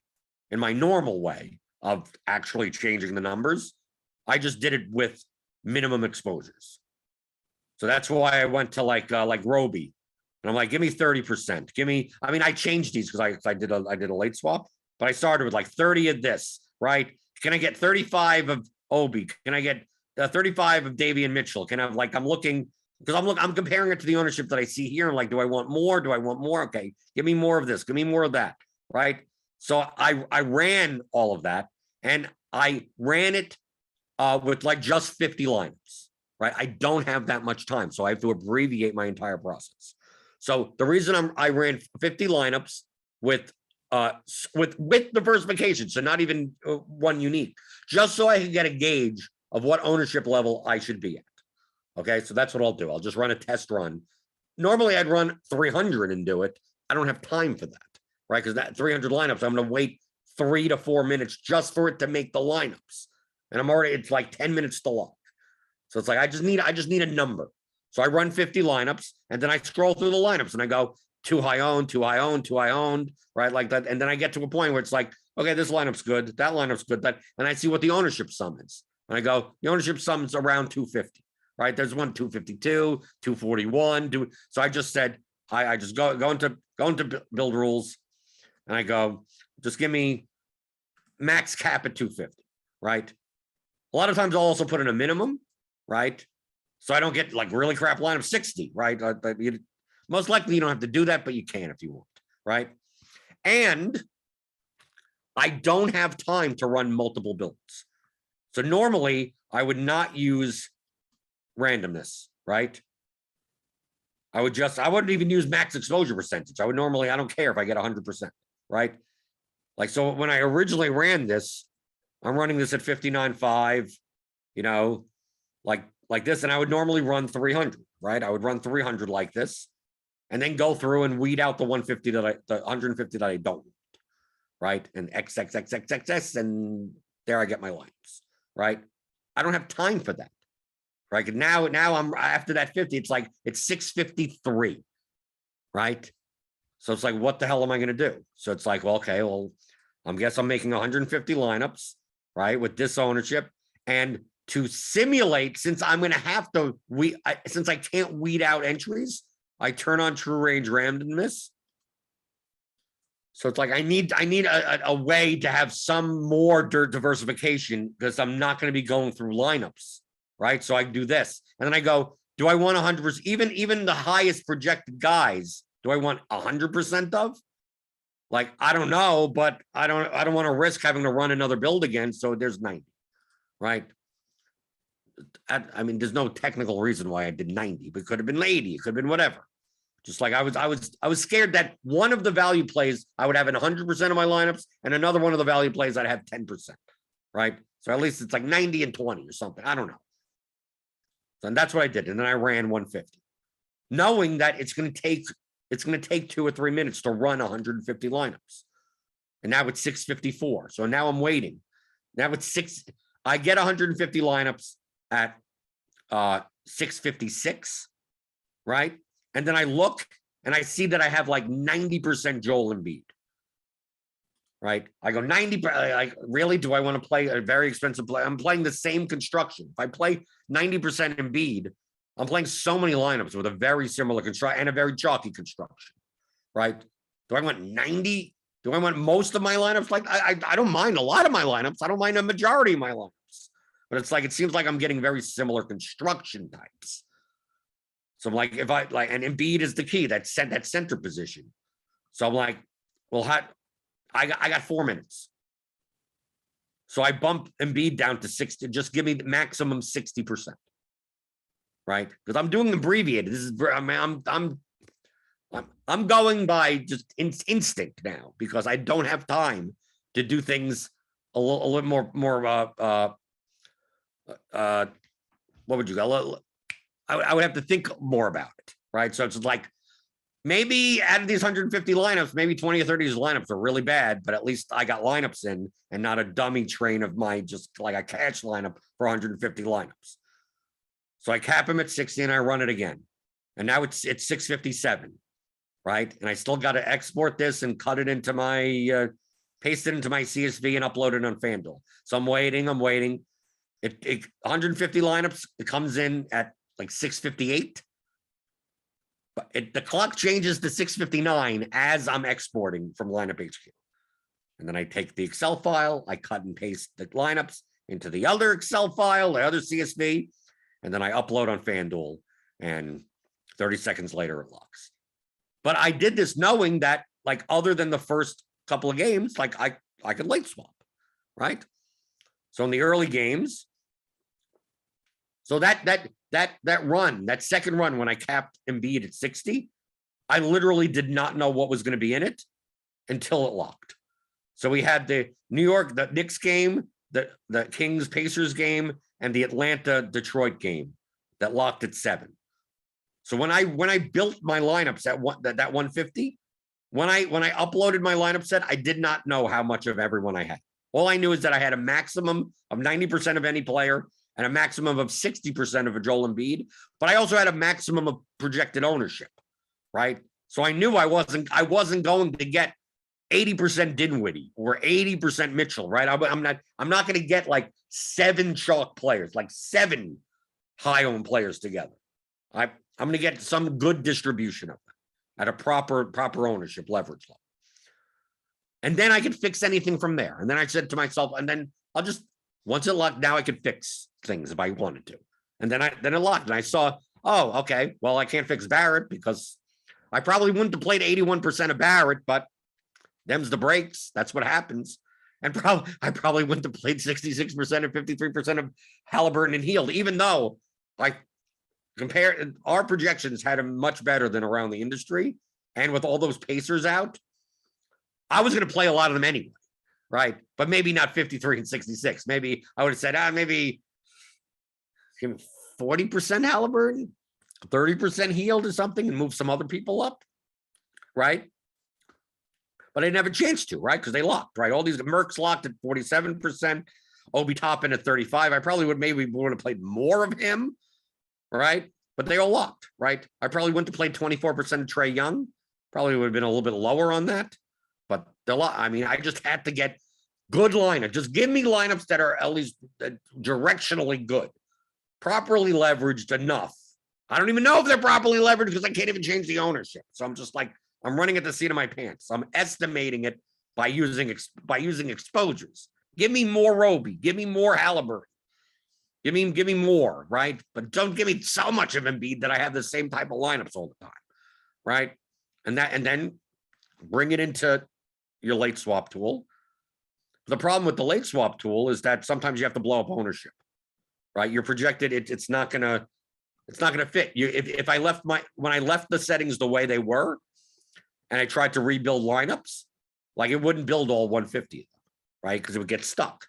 in my normal way of actually changing the numbers, I just did it with minimum exposures. So that's why I went to like Roby, and I'm like, give me 30%. I changed these because I did a late swap, but I started with like 30 of this, right? Can I get 35 of Obi? Can I get 35 of Davion Mitchell? Can I have, like, I'm looking, because I'm comparing it to the ownership that I see here. I'm like, do I want more? Do I want more? Okay, give me more of this. Give me more of that, right? So I ran all of that, and I ran it with like just 50 lineups, right? I don't have that much time, so I have to abbreviate my entire process. So the reason I ran 50 lineups with diversification, so not even one unique, just so I can get a gauge of what ownership level I should be at. Okay, so that's what I'll do. I'll just run a test run. Normally, I'd run 300 and do it. I don't have time for that, right? Because that 300 lineups, I'm going to wait 3 to 4 minutes just for it to make the lineups, and it's like 10 minutes to lock. So it's like I just need a number. So I run 50 lineups, and then I scroll through the lineups, and I go too high owned, right? Like that. And then I get to a point where it's like, okay, this lineup's good, that lineup's good, and I see what the ownership sum is. And I go, the ownership sum is around 250, right? There's one 252, 241. So I just said, I just go into build rules, and I go, just give me max cap at 250, right? A lot of times I'll also put in a minimum, right? So I don't get like really crap lineup 60, right? Most likely you don't have to do that, but you can if you want, right? And I don't have time to run multiple builds. So normally I would not use randomness, right? I wouldn't even use max exposure percentage. I don't care if I get 100%, right? Like, so when I originally ran this, I'm running this at 59.5, like this, and I would normally run 300, right? I would run 300 like this, and then go through and weed out the 150 the 150 that I don't want, right? And XXXXXX, and there I get my lineups, right? I don't have time for that, right? Now I'm after that 50, it's 653, right? So it's like, what the hell am I going to do? So it's like, well, okay, well, I guess I'm making 150 lineups, right, with this ownership, and to simulate, since I'm going to have to, since I can't weed out entries, I turn on true range randomness. So it's like I need a way to have some more diversification, because I'm not going to be going through lineups, right? So I do this, and then I go, do I want 100%? Even the highest projected guys, do I want 100% of? Like, I don't know, but I don't want to risk having to run another build again. So there's 90, right? I mean, there's no technical reason why I did 90, but it could have been 80, it could have been whatever. Just like I was scared that one of the value plays I would have in 100% of my lineups, and another one of the value plays I'd have 10%, right? So at least it's like 90 and 20 or something. I don't know. And that's what I did. And then I ran 150, knowing that it's going to take 2 or 3 minutes to run 150 lineups. And now it's 6:54. So now I'm waiting. Now it's I get 150 lineups at 6:56, right? And then I look and I see that I have like 90% Joel Embiid, right? I go 90, like, really? Do I want to play a very expensive play? I'm playing the same construction. If I play 90% Embiid, I'm playing so many lineups with a very similar construction and a very chalky construction, right? Do I want 90? Do I want most of my lineups? Like, I don't mind a lot of my lineups. I don't mind a majority of my lineups. But it's like, it seems like I'm getting very similar construction types. So I'm like, if I like, and Embiid is the key, that center position. So I'm like, well, I got 4 minutes. So I bump Embiid down to 60, just give me the maximum 60%. Right? Because I'm doing abbreviated. This is, I'm going by just instinct now, because I don't have time to do things a little more what would you go? I would have to think more about it, right? So it's like, maybe out of these 150 lineups, maybe 20 or 30 of these lineups are really bad, but at least I got lineups in and not a dummy train of my, just like a cash lineup for 150 lineups. So I cap him at 60 and I run it again. And now it's 6:57, right? And I still got to export this and cut it into my, paste it into my CSV and upload it on FanDuel. So I'm waiting. It 150 lineups, it comes in at like 6:58. But the clock changes to 6:59 as I'm exporting from lineup HQ. And then I take the Excel file, I cut and paste the lineups into the other Excel file, the other CSV, and then I upload on FanDuel, and 30 seconds later it locks. But I did this knowing that, like, other than the first couple of games, like I could late swap, right? So in the early games, so that run, that second run when I capped Embiid at 60, I literally did not know what was going to be in it until it locked. So we had the Knicks game, the Kings Pacers game, and the Atlanta Detroit game that locked at 7. So when I built my lineups at that 150, when I uploaded my lineup set, I did not know how much of everyone I had. All I knew is that I had a maximum of 90% of any player and a maximum of 60% of a Joel Embiid, but I also had a maximum of projected ownership, right? So I knew I wasn't going to get 80% Dinwiddie or 80% Mitchell, right? I'm not going to get like 7 chalk players, like 7 high-owned players together. I'm going to get some good distribution of them at a proper ownership leverage level. And then I could fix anything from there. And then I said to myself, and then I'll just, once it locked, now I could fix things if I wanted to. And then it locked, and I saw, oh, okay, well, I can't fix Barrett because I probably wouldn't have played 81% of Barrett, but them's the breaks. That's what happens. And I probably wouldn't have played 66% or 53% of Halliburton and Hield, even though our projections had him much better than around the industry. And with all those Pacers out, I was going to play a lot of them anyway, right? But maybe not 53 and 66. Maybe I would have said, maybe 40% Halliburton, 30% Hield or something, and move some other people up, right? But I didn't have a chance to, right? Because they locked, right? All these Mercs locked at 47%, Obi Toppin at 35. I probably would have played more of him, right? But they all locked, right? I probably wouldn't have played 24% of Trey Young. Probably would have been a little bit lower on that. But I mean, I just had to get Good lineup. Just give me lineups that are at least directionally good, properly leveraged enough. I don't even know if they're properly leveraged because I can't even change the ownership. So I'm just like, I'm running at the seat of my pants. I'm estimating it by using exposures. Give me more Roby. Give me more Halliburton. Give me more, right? But don't give me so much of Embiid that I have the same type of lineups all the time, right? And then bring it into your late swap tool. The problem with the late swap tool is that sometimes you have to blow up ownership, right? You're projected, it's not gonna fit. If I left when I left the settings the way they were, and I tried to rebuild lineups, like it wouldn't build all 150, right? Because it would get stuck.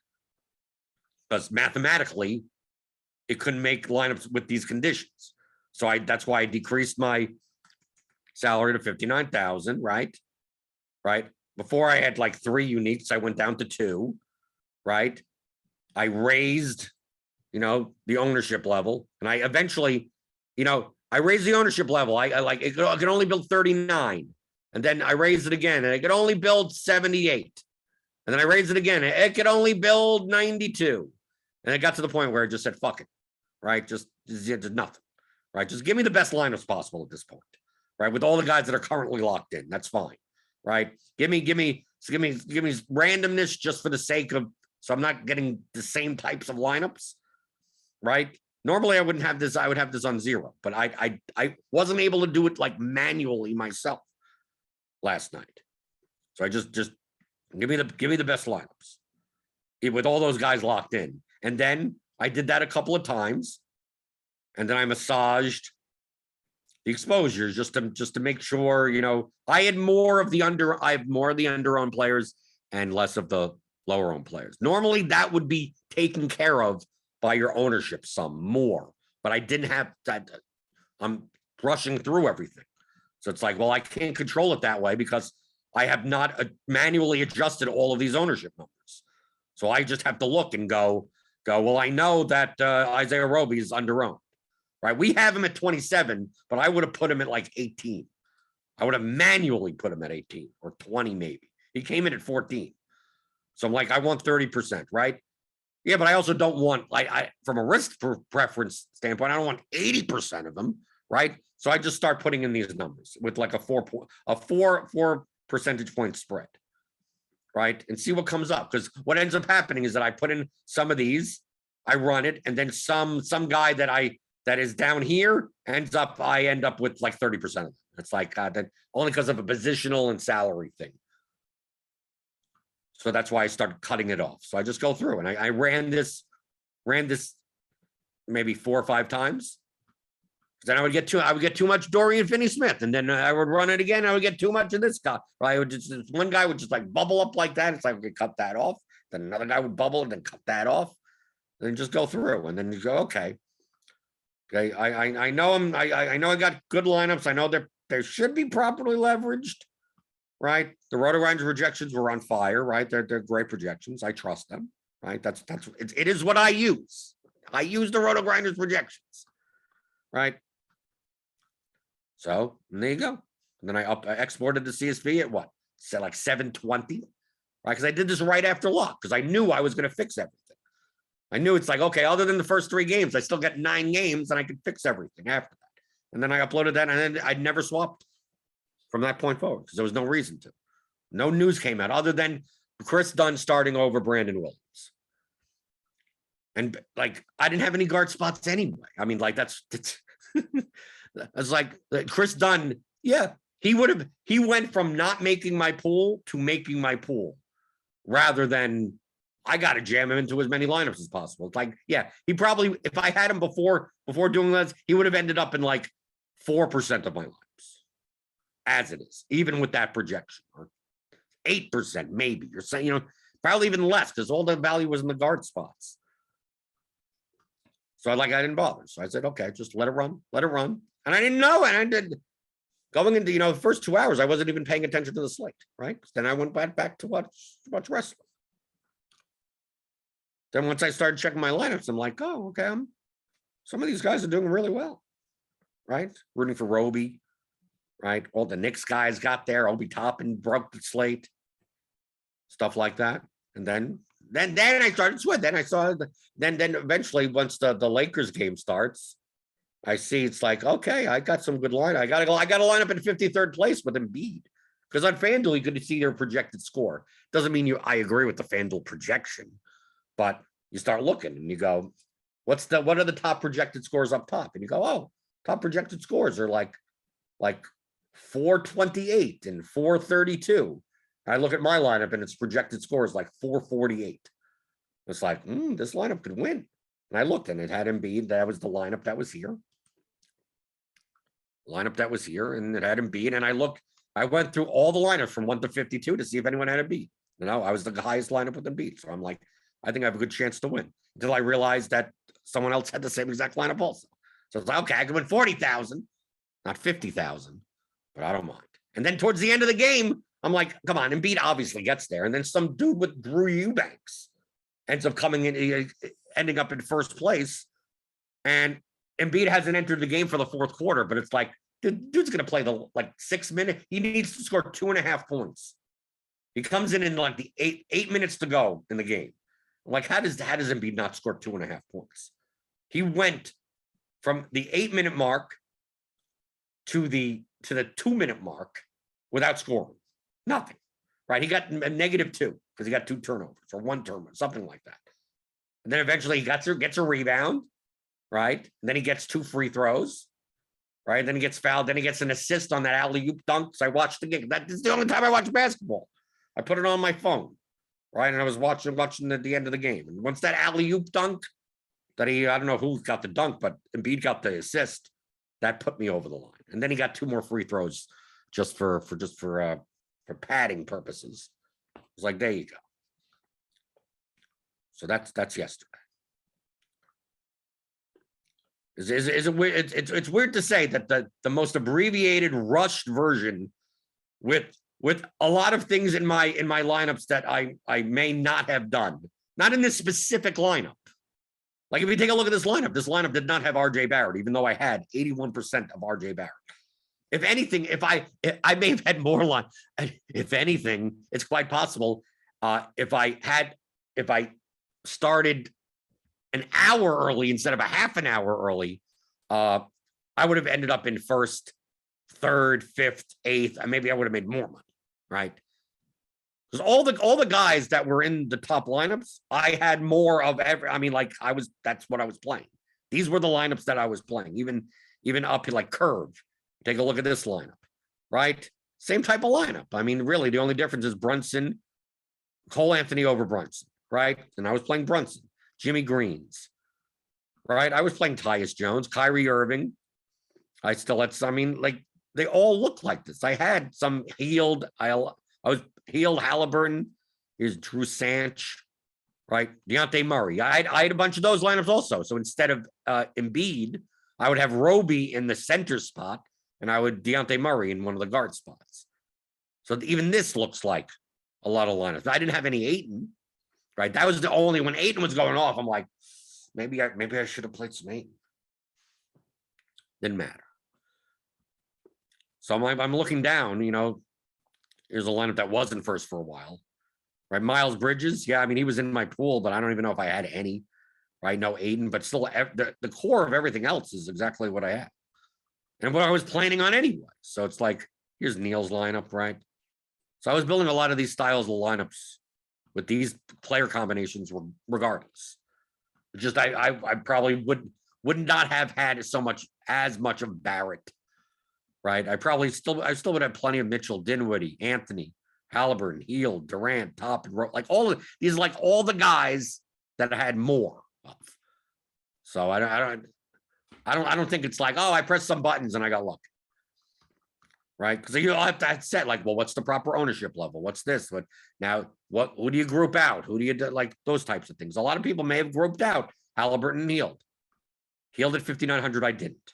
Because mathematically, it couldn't make lineups with these conditions. So that's why I decreased my salary to 59,000, right? Right. Before I had like 3 uniques, I went down to 2, right? I raised, the ownership level, and I eventually, I raised the ownership level. I like it could only build 39, and then I raised it again, and it could only build 78, and then I raised it again. It could only build 92, and it got to the point where I just said, "Fuck it," right? Just nothing, right? Just give me the best lineups possible at this point, right? With all the guys that are currently locked in, that's fine. Right. Give me randomness just for the sake of, so I'm not getting the same types of lineups. Right. Normally I wouldn't have this. I would have this on 0, but I wasn't able to do it like manually myself last night. So I just give me the best lineups with all those guys locked in. And then I did that a couple of times, and then I massaged the exposures just to make sure, I had more of the under-owned players and less of the lower-owned players. Normally that would be taken care of by your ownership sum more, but I didn't have that. I'm rushing through everything. So it's like, well, I can't control it that way because I have not manually adjusted all of these ownership numbers. So I just have to look and go, well, I know that Isaiah Roby is under-owned. Right, we have him at 27, but I would have put him at like 18. I would have manually put him at 18 or 20 maybe. He came in at 14. So I'm like, I want 30%, right? Yeah, but I also don't want, like, from a risk preference standpoint, I don't want 80% of them, right? So I just start putting in these numbers with like a 4 percentage point spread, right? And see what comes up. Because what ends up happening is that I put in some of these, I run it, and then some guy that is down here I end up with like 30% of them. It's like that only because of a positional and salary thing. So that's why I started cutting it off. So I just go through and I ran this maybe 4 or 5 times. Then I would get too much Dorian Finney-Smith, and then I would run it again. I would get too much of this guy. I would just, one guy would just like bubble up like that. It's like, okay, cut that off. Then another guy would bubble and then cut that off. And then just go through, and then you go, okay. Okay, I know I know I got good lineups. I know they should be properly leveraged, right? The RotoGrinders projections were on fire, right? They're great projections. I trust them, right? It is what I use. I use the RotoGrinders projections, right? So there you go. And then I exported the CSV at what? Said like 720, right? Because I did this right after lock because I knew I was going to fix everything. I knew it's like, okay, other than the first 3 games, I still got 9 games and I could fix everything after that. And then I uploaded that, and then I'd never swapped from that point forward because there was no reason to. No news came out other than Chris Dunn starting over Brandon Williams. And like, I didn't have any guard spots anyway. I mean, like that's it's like Chris Dunn. Yeah, he went from not making my pool to making my pool rather than I got to jam him into as many lineups as possible. It's like, yeah, he probably, if I had him before doing this, he would have ended up in like 4% of my lineups as it is, even with that projection, or 8% maybe. You're saying, probably even less because all the value was in the guard spots. So I didn't bother. So I said, okay, just let it run. And I didn't know. And I did going into, the first 2 hours, I wasn't even paying attention to the slate, right? Then I went back to watch wrestling. Then once I started checking my lineups, I'm like, oh, okay, some of these guys are doing really well, right? Rooting for Roby, right? All the Knicks guys got there. Obi Toppin broke the slate, stuff like that. And then I started sweating. Then I saw then eventually once the Lakers game starts, I see it's like, okay, I got some good line. I got to line up in 53rd place with Embiid. Because on FanDuel, you could see their projected score. Doesn't mean I agree with the FanDuel projection, but you start looking and you go, what are the top projected scores up top? And you go, oh, top projected scores are like 428 and 432. I look at my lineup and its projected scores like 448. It's like, this lineup could win. And I looked and it had Embiid. That was the lineup that was here. And it had Embiid. And I went through all the lineups from 1 to 52 to see if anyone had Embiid. I was the highest lineup with Embiid. So I'm like, I think I have a good chance to win. Until I realized that someone else had the same exact lineup also. So it's like, okay, I can win 40,000, not 50,000, but I don't mind. And then towards the end of the game, I'm like, come on, Embiid obviously gets there. And then some dude with Drew Eubanks ends up ending up in first place. And Embiid hasn't entered the game for the fourth quarter, but it's like, dude's going to play the 6 minutes. He needs to score 2.5 points. He comes in like the 8 minutes to go in the game. I'm like, how does Embiid not score 2.5 points? He went from the 8-minute mark to the 2-minute mark without scoring. Nothing, right? He got a -2 because he got 2 turnovers or 1 turnover, something like that. And then eventually he gets a rebound, right? And then he gets 2 free throws, right? Then he gets fouled. Then he gets an assist on that alley-oop dunk. So I watched the game. That is the only time I watch basketball. I put it on my phone, right? And I was watching at the end of the game. And once that alley-oop dunk, I don't know who got the dunk, but Embiid got the assist. That put me over the line. And then he got 2 more free throws just for padding purposes. It's like, there you go. So that's yesterday. Is it weird? It's weird to say that the most abbreviated, rushed version with a lot of things in my lineups that I may not have done. Not in this specific lineup. Like if you take a look at this lineup did not have RJ Barrett, even though I had 81% of RJ Barrett. If anything, I may have had more line. If anything, it's quite possible. If I started an hour early instead of a half an hour early, I would have ended up in first, third, fifth, eighth. Maybe I would have made more money, right? Because all the guys that were in the top lineups, I had more of every. That's what I was playing. These were the lineups that I was playing, even up to like curve. Take a look at this lineup, right? Same type of lineup. Really, the only difference is Brunson, Cole Anthony over Brunson, right? And I was playing Brunson, Jimmy Greens, right? I was playing Tyus Jones, Kyrie Irving. I still had some, they all look like this. I had some healed. I was healed Halliburton. Here's Drew Sanch, right? Dejounte Murray. I had a bunch of those lineups also. So instead of Embiid, I would have Roby in the center spot, and I would Dejounte Murray in one of the guard spots. So even this looks like a lot of lineups. I didn't have any Ayton, right? That was the only when Ayton was going off. I'm like, maybe I should have played some Ayton. Didn't matter. So I'm looking down. Here's a lineup that wasn't first for a while, right? Miles Bridges, yeah. He was in my pool, but I don't even know if I had any. Right? No Ayton, but still, the core of everything else is exactly what I had. And what I was planning on anyway. So it's like, here's Neil's lineup, right? So I was building a lot of these styles of lineups with these player combinations regardless. Just I probably would not have had as much of Barrett, right? I still would have plenty of Mitchell, Dinwiddie, Anthony, Halliburton, Hield, Durant, Top, and like all of these, like all the guys that I had more of. So I don't think it's like, oh, I pressed some buttons and I got lucky. Right? Because you'll have to set like, well, what's the proper ownership level? What's this? Who do you group out? Who do you do? Like those types of things. A lot of people may have grouped out Halliburton and Hield. Hield at 5,900, I didn't.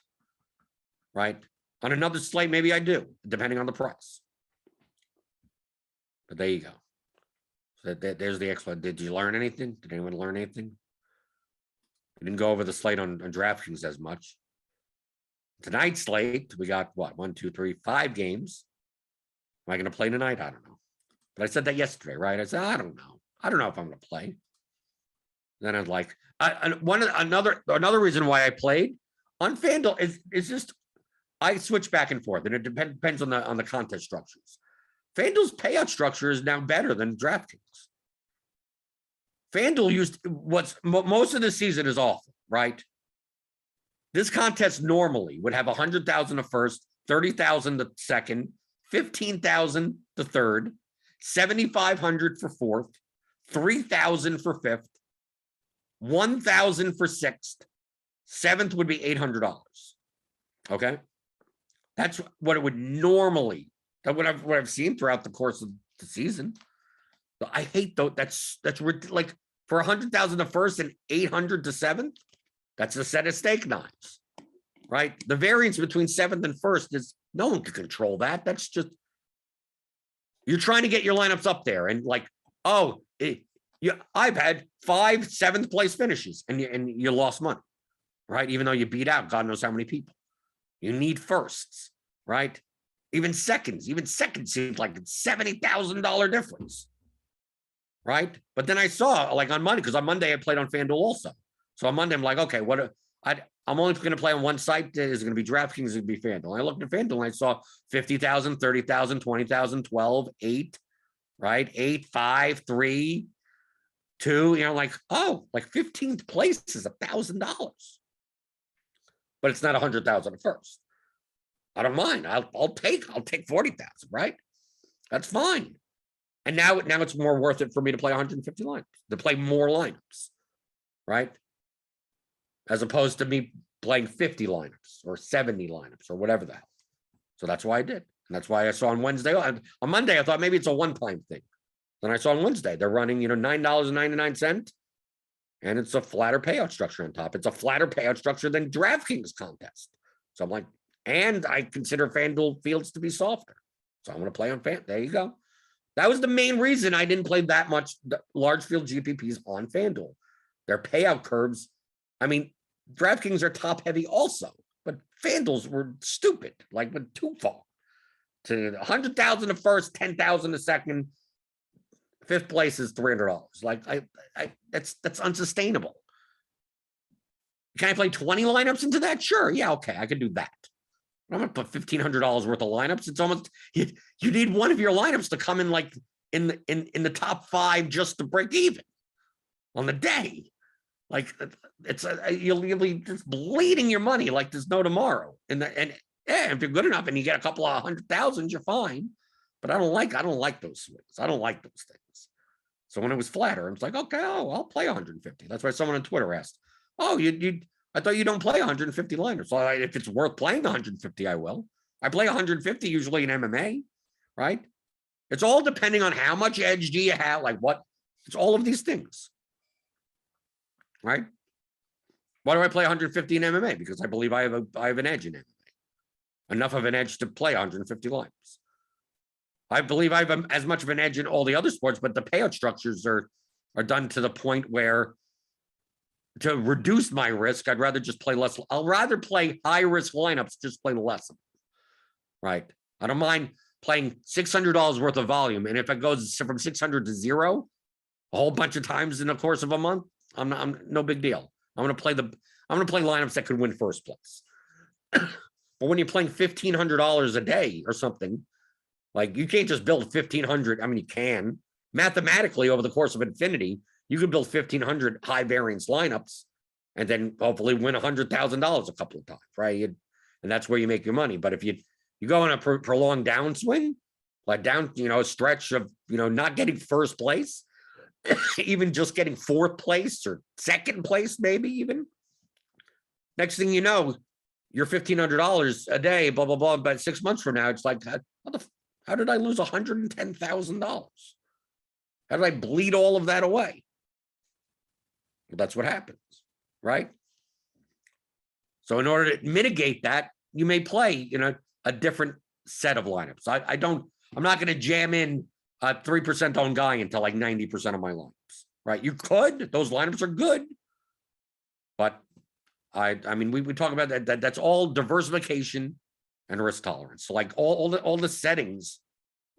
Right? On another slate, maybe I do, depending on the price. But there you go. So there's the explanation. Did you learn anything? Did anyone learn anything? We didn't go over the slate on DraftKings as much. Tonight's slate, we got what? 1, 2, 3, 5 games. Am I going to play tonight? I don't know. But I said that yesterday, right? I said, I don't know. I don't know if I'm going to play. Then I'd like another reason why I played on FanDuel is just I switch back and forth, and it depends on the contest structures. FanDuel's payout structure is now better than DraftKings. FanDuel used most of the season is awful, right? This contest normally would have 100,000 to first, 30,000 to second, 15,000 to third, 7,500 for fourth, 3,000 for fifth, 1,000 for sixth, seventh would be $800. Okay, that's what it would normally. That's what I've seen throughout the course of the season. But I hate though. That's like for 100,000 to first and 800 to seventh. That's a set of steak knives, right? The variance between seventh and first is no one can control that. That's just you're trying to get your lineups up there, and like, oh, I've had 5 seventh place finishes, and you lost money, right? Even though you beat out God knows how many people. You need firsts, right? Even seconds seems like it's $70,000 difference, right? But then I saw like on Monday, because on Monday I played on FanDuel also. So on Monday I'm like, okay, I'm only going to play on one site. Is it going to be DraftKings? Is it going to be FanDuel? I looked at FanDuel and I saw 50,000, 30,000, 20,000, 12, 8, right? 8, 5, 3, 2. You know, like, oh, like 15th place is $1,000. But it's not 100,000 at first. I don't mind. I'll take 40,000, right? That's fine. And now it's more worth it for me to play 150 lineups, to play more lineups, right? As opposed to me playing 50 lineups or 70 lineups or whatever the hell. So that's why I did. And that's why I saw on Wednesday. On Monday, I thought maybe it's a one-time thing. Then I saw on Wednesday, they're running, $9.99. And it's a flatter payout structure on top. It's a flatter payout structure than DraftKings contest. So I'm like, and I consider FanDuel fields to be softer. So I'm going to play on FanDuel. There you go. That was the main reason I didn't play that much large field GPPs on FanDuel. Their payout curves. I mean, DraftKings are top heavy also, but FanDuel's were stupid, like went too far. To 100,000 to first, 10,000 to second. Fifth place is $300. Like that's unsustainable. Can I play 20 lineups into that? Sure. Yeah. Okay. I could do that. I'm going to put $1,500 worth of lineups. It's almost, you need one of your lineups to come in like in the top 5 just to break even on the day. Like it's you'll be just bleeding your money like there's no tomorrow. And if you're good enough and you get a couple of 100,000, you're fine. But I don't like those swings. I don't like those things. So when it was flatter, I was like, okay, I'll play 150. That's why someone on Twitter asked, oh, I thought you don't play 150 liners. So if it's worth playing 150, I will. I play 150 usually in MMA, right? It's all depending on how much edge do you have, like what, it's all of these things, right? Why do I play 150 in MMA? Because I believe I have an edge in MMA. Enough of an edge to play 150 liners. I believe I have as much of an edge in all the other sports, but the payout structures are done to the point where to reduce my risk, I'd rather just play less. I'll rather play high risk lineups, just play less of them, right? I don't mind playing $600 worth of volume. And if it goes from 600 to 0 a whole bunch of times in the course of a month, I'm no big deal. I'm going to play lineups that could win first place. But when you're playing $1,500 a day or something, like you can't just build 1,500. I mean, you can mathematically over the course of infinity, you can build 1,500 high variance lineups and then hopefully win $100,000 a couple of times, right? And that's where you make your money. But if you go on a prolonged downswing, like down, a stretch of, not getting first place, even just getting fourth place or second place, maybe even. Next thing you know, you're $1,500 a day, blah, blah, blah. But 6 months from now, it's like, how did I lose $110,000? How did I bleed all of that away? Well, that's what happens, right? So in order to mitigate that, you may play, a different set of lineups. I'm not going to jam in a 3% owned guy into like 90% of my lineups, right? You could, those lineups are good, but I mean, we talk about that. That's all diversification and risk tolerance. So like all the settings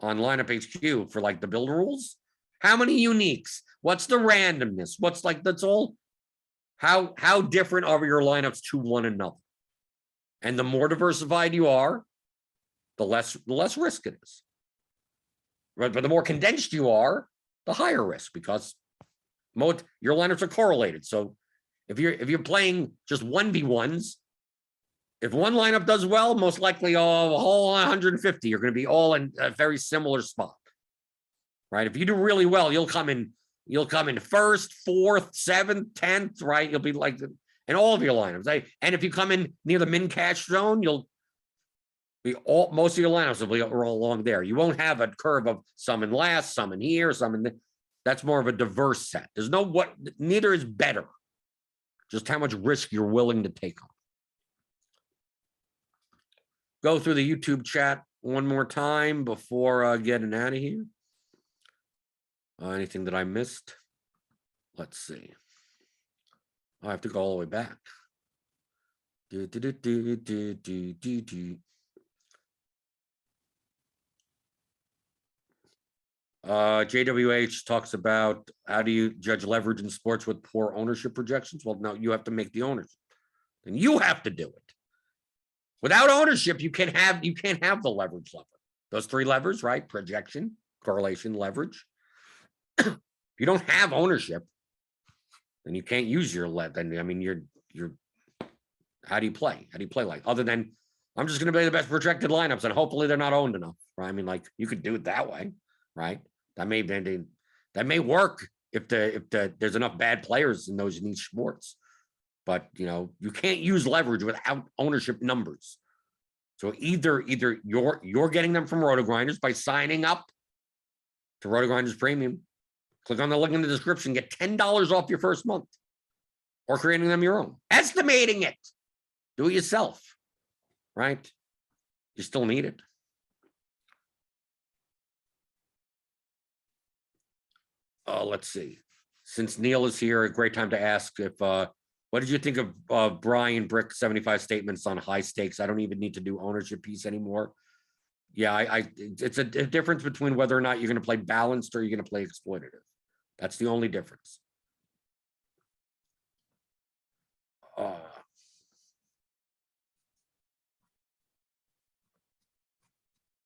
on lineup HQ for like the build rules, how many uniques, What's the randomness? What's like, that's all. How different are your lineups to one another? And the more diversified you are, the less risk it is. Right? But the more condensed you are, the higher risk, because your lineups are correlated. So if you're playing just 1v1s, if one lineup does well, most likely a whole 150 you're going to be all in a very similar spot. Right? If you do really well, you'll come in first, fourth, seventh, 10th, right? You'll be like in all of your lineups. And if you come in near the min cash zone, you'll be most of your lineups will be all along there. You won't have a curve of some in last, some in here, some in that's more of a diverse set. There's neither is better. Just how much risk you're willing to take on. Go through the YouTube chat one more time before getting out of here. Anything that I missed? Let's see. I have to go all the way back. JWH talks about how do you judge leverage in sports with poor ownership projections? Well, no, you have to make the ownership, and you have to do it. Without ownership, you can't have the leverage lever. Those three levers, right? Projection, correlation, leverage. If you don't have ownership, then you can't use your then I mean you're how do you play? How do you play like other than I'm just gonna play the best projected lineups and hopefully they're not owned enough, right? I mean, like you could do it that way, right? That may work if there's enough bad players in those niche sports. But you can't use leverage without ownership numbers. So either you're getting them from RotoGrinders by signing up to RotoGrinders Premium. Click on the link in the description, get $10 off your first month, or creating them your own. Estimating it. Do it yourself, right? You still need it. Let's see. Since Neil is here, a great time to ask if what did you think of Brian Brick 75 statements on high stakes? I don't even need to do ownership piece anymore. Yeah, it's a difference between whether or not you're going to play balanced or you're going to play exploitative. That's the only difference.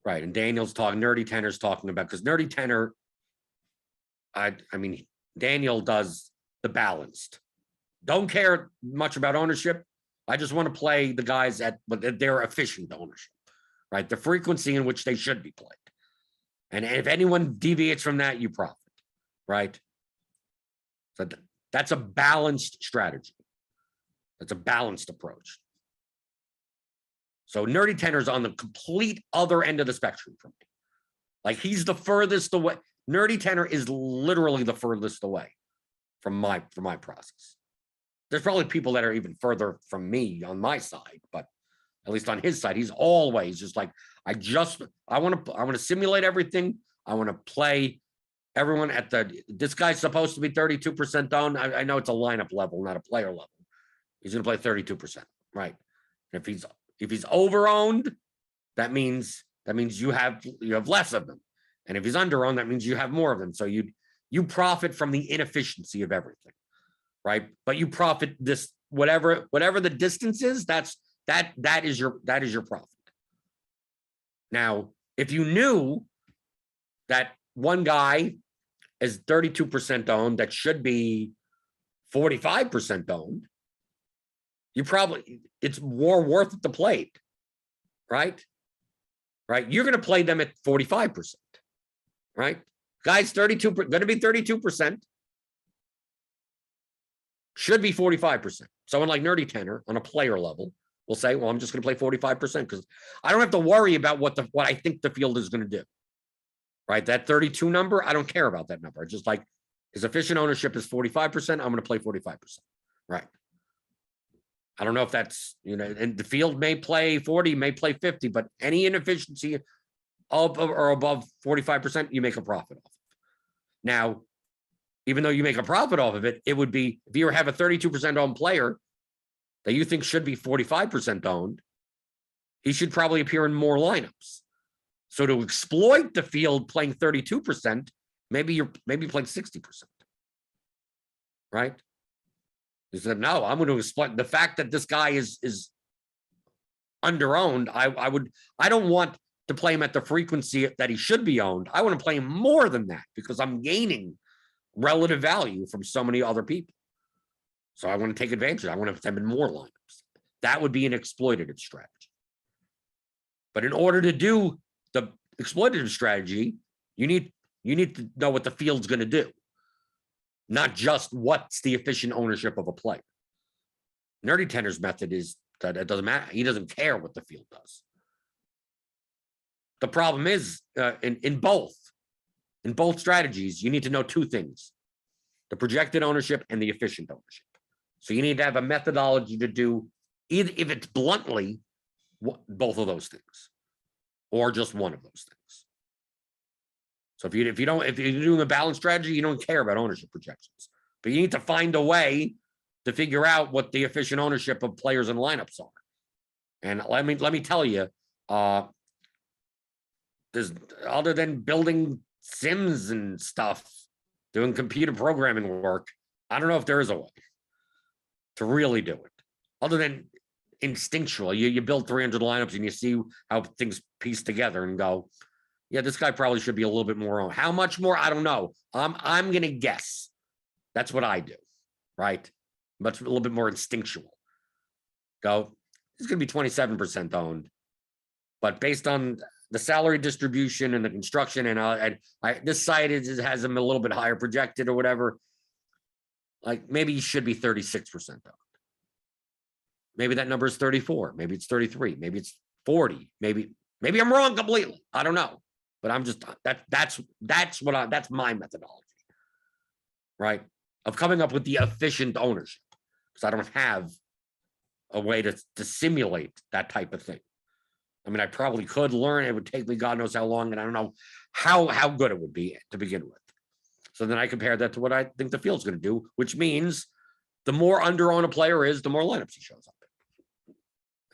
Right, and Daniel's talking, Nerdy Tenor's talking about, because Nerdy Tenor, I mean, Daniel does the balanced. Don't care much about ownership. I just want to play the guys but they're efficient ownership, right? The frequency in which they should be played. And if anyone deviates from that, you profit, right? So that's a balanced strategy. That's a balanced approach. So Nerdy Tenor's on the complete other end of the spectrum from me. Like he's the furthest away. Nerdy Tenor is literally the furthest away from my process. There's probably people that are even further from me on my side, but at least on his side, he's always just like, I want to simulate everything. I want to play everyone at this guy's supposed to be 32% down. I know it's a lineup level, not a player level. He's going to play 32%, right? And if he's over-owned, that means you have less of them. And if he's under-owned, that means you have more of them. So you profit from the inefficiency of everything, right? But you profit this whatever the distance is. That is your profit. Now, if you knew that one guy is 32% owned, that should be 45% owned, it's more worth it to play it, right? Right? You're going to play them at 45%, right? Guys, going to be 32%, should be 45%. Someone like Nerdy Tenor on a player level will say, well, I'm just going to play 45% because I don't have to worry about what I think the field is going to do, right? That 32 number, I don't care about that number. It's just like his efficient ownership is 45%. I'm going to play 45%, right? I don't know if that's, and the field may play 40, may play 50, but any inefficiency of or above 45%, you make a profit off of. Now, even though you make a profit off of it, it would be, if you have a 32% owned player that you think should be 45% owned, he should probably appear in more lineups. So to exploit the field playing 32%, maybe you're playing 60%. right? He said, no, I'm going to explain the fact that this guy is underowned. I don't want to play him at the frequency that he should be owned. I want to play him more than that because I'm gaining relative value from so many other people. So I want to take advantage of it. I want to put them in more lineups. That would be an exploitative strategy. But in order to do the exploitative strategy, you need to know what the field's going to do, not just what's the efficient ownership of a player. Nerdy Tender's method is that it doesn't matter. He doesn't care what the field does. The problem is in both strategies, you need to know two things: the projected ownership and the efficient ownership. So you need to have a methodology to do either, if it's bluntly, both of those things, or just one of those things. So if you're doing a balanced strategy, you don't care about ownership projections, but you need to find a way to figure out what the efficient ownership of players and lineups are. And let me tell you, there's, other than building sims and stuff, doing computer programming work, I don't know if there is a way to really do it, other than instinctual. You build 300 lineups and you see how things piece together and go, yeah, this guy probably should be a little bit more on. How much more? I don't know. I'm gonna guess. That's what I do, right? But a little bit more instinctual. Go, he's gonna be 27% owned, but based on the salary distribution and the construction, and this site has him a little bit higher projected or whatever. Like maybe he should be 36% owned. Maybe that number is 34. Maybe it's 33. Maybe it's 40. Maybe I'm wrong completely. I don't know. But I'm just that's my methodology, right? Of coming up with the efficient ownership, because I don't have a way to simulate that type of thing. I mean, I probably could learn. It would take me God knows how long, and I don't know how good it would be to begin with. So then I compare that to what I think the field's going to do, which means the more under-owned a player is, the more lineups he shows up in.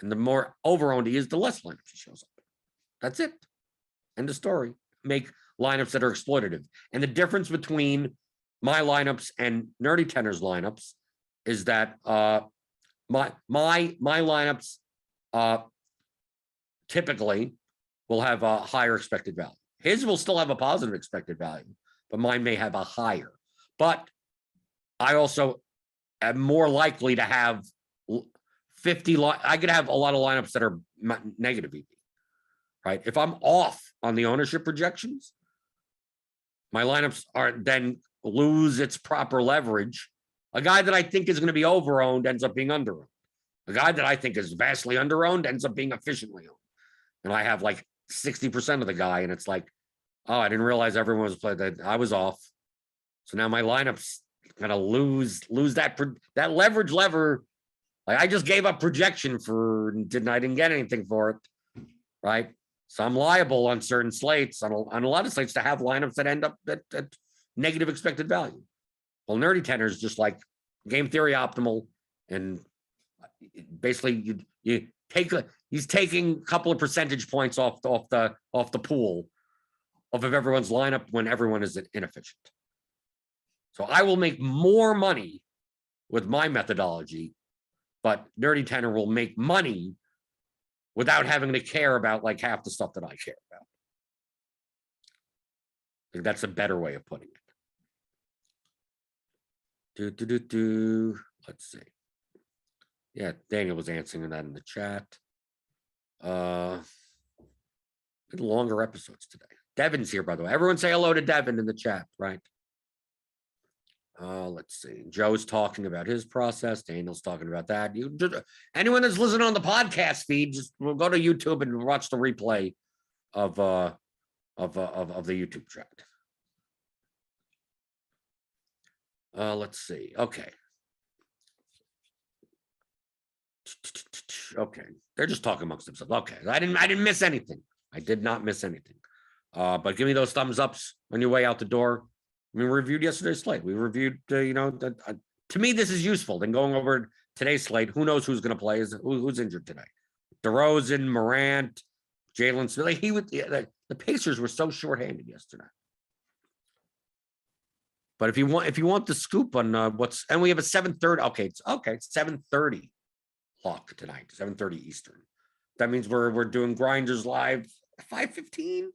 And the more over-owned he is, the less lineups he shows up in. That's it. End of story. Make lineups that are exploitative. And the difference between my lineups and Nerdy Tender's lineups is that my lineups typically will have a higher expected value. His will still have a positive expected value, but mine may have a higher. But I also am more likely to have 50. I could have a lot of lineups that are negative EV, right? If I'm off on the ownership projections, my lineups are then lose its proper leverage. A guy that I think is going to be overowned ends up being underowned. A guy that I think is vastly underowned ends up being efficiently owned. And I have like 60% of the guy, and it's like, oh, I didn't realize everyone was playing that. I was off. So now my lineups kind of lose that leverage lever. Like I just gave up projection I didn't get anything for it, right? So I'm liable on certain slates, on a lot of slates, to have lineups that end up at negative expected value. Well, Nerdy Tender is just like game theory optimal, and basically you take he's taking a couple of percentage points off the pool of everyone's lineup when everyone is inefficient. So I will make more money with my methodology, but Nerdy Tender will make money without having to care about like half the stuff that I care about. I think that's a better way of putting it. Let's see. Yeah, Daniel was answering that in the chat. Longer episodes today. Devin's here, by the way. Everyone say hello to Devin in the chat, right? Let's see. Joe's talking about his process. Daniel's talking about that. Anyone that's listening on the podcast feed, just go to YouTube and watch the replay of the YouTube chat. Let's see. Okay. Okay. They're just talking amongst themselves. Okay. I didn't miss anything. I did not miss anything. But give me those thumbs ups on your way out the door. We reviewed yesterday's slate. We reviewed, to me, this is useful. Then going over today's slate, who knows who's going to play? Who's injured today? DeRozan, Morant, Jalen Smith. Like the Pacers were so shorthanded yesterday. But if you want the scoop on and we have a 7:30. Okay, it's 7:30 lock tonight, 7:30 Eastern. That means we're doing Grinders live 5:15.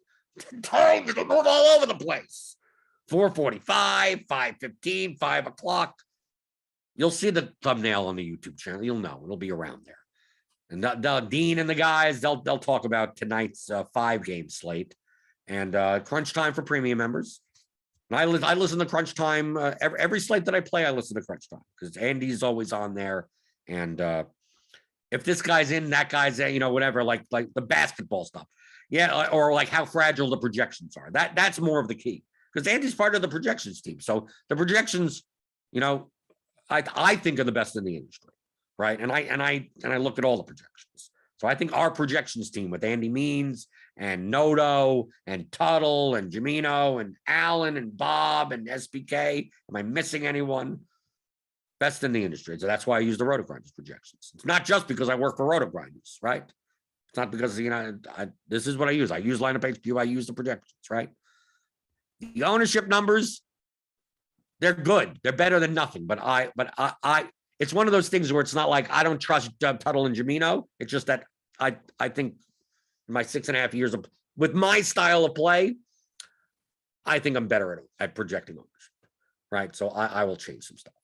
Times they move all over the place. 4:45, 5:15, 5 o'clock. You'll see the thumbnail on the YouTube channel. You'll know it'll be around there. And Dean and the guys, they'll talk about tonight's 5-game slate and crunch time for premium members. And I listen to Crunch Time every slate that I play. I listen to Crunch Time because Andy's always on there. And if this guy's in, that guy's in, whatever, like the basketball stuff, yeah, or like how fragile the projections are. That's more of the key because Andy's part of the projections team. So the projections, I think are the best in the industry, right? And I look at all the projections. So I think our projections team with Andy Means and Noto and Tuttle and Jamino and Allen and Bob and SBK. Am I missing anyone? Best in the industry. So that's why I use the RotoGrinders projections. It's not just because I work for RotoGrinders, right? It's not because, this is what I use. I use lineup HQ. I use the projections, right? The ownership numbers, they're good. They're better than nothing. But I it's one of those things where it's not like I don't trust Tuttle and Jamino. It's just that I think in my 6.5 years with my style of play, I think I'm better at projecting ownership, right? So I will change some stuff.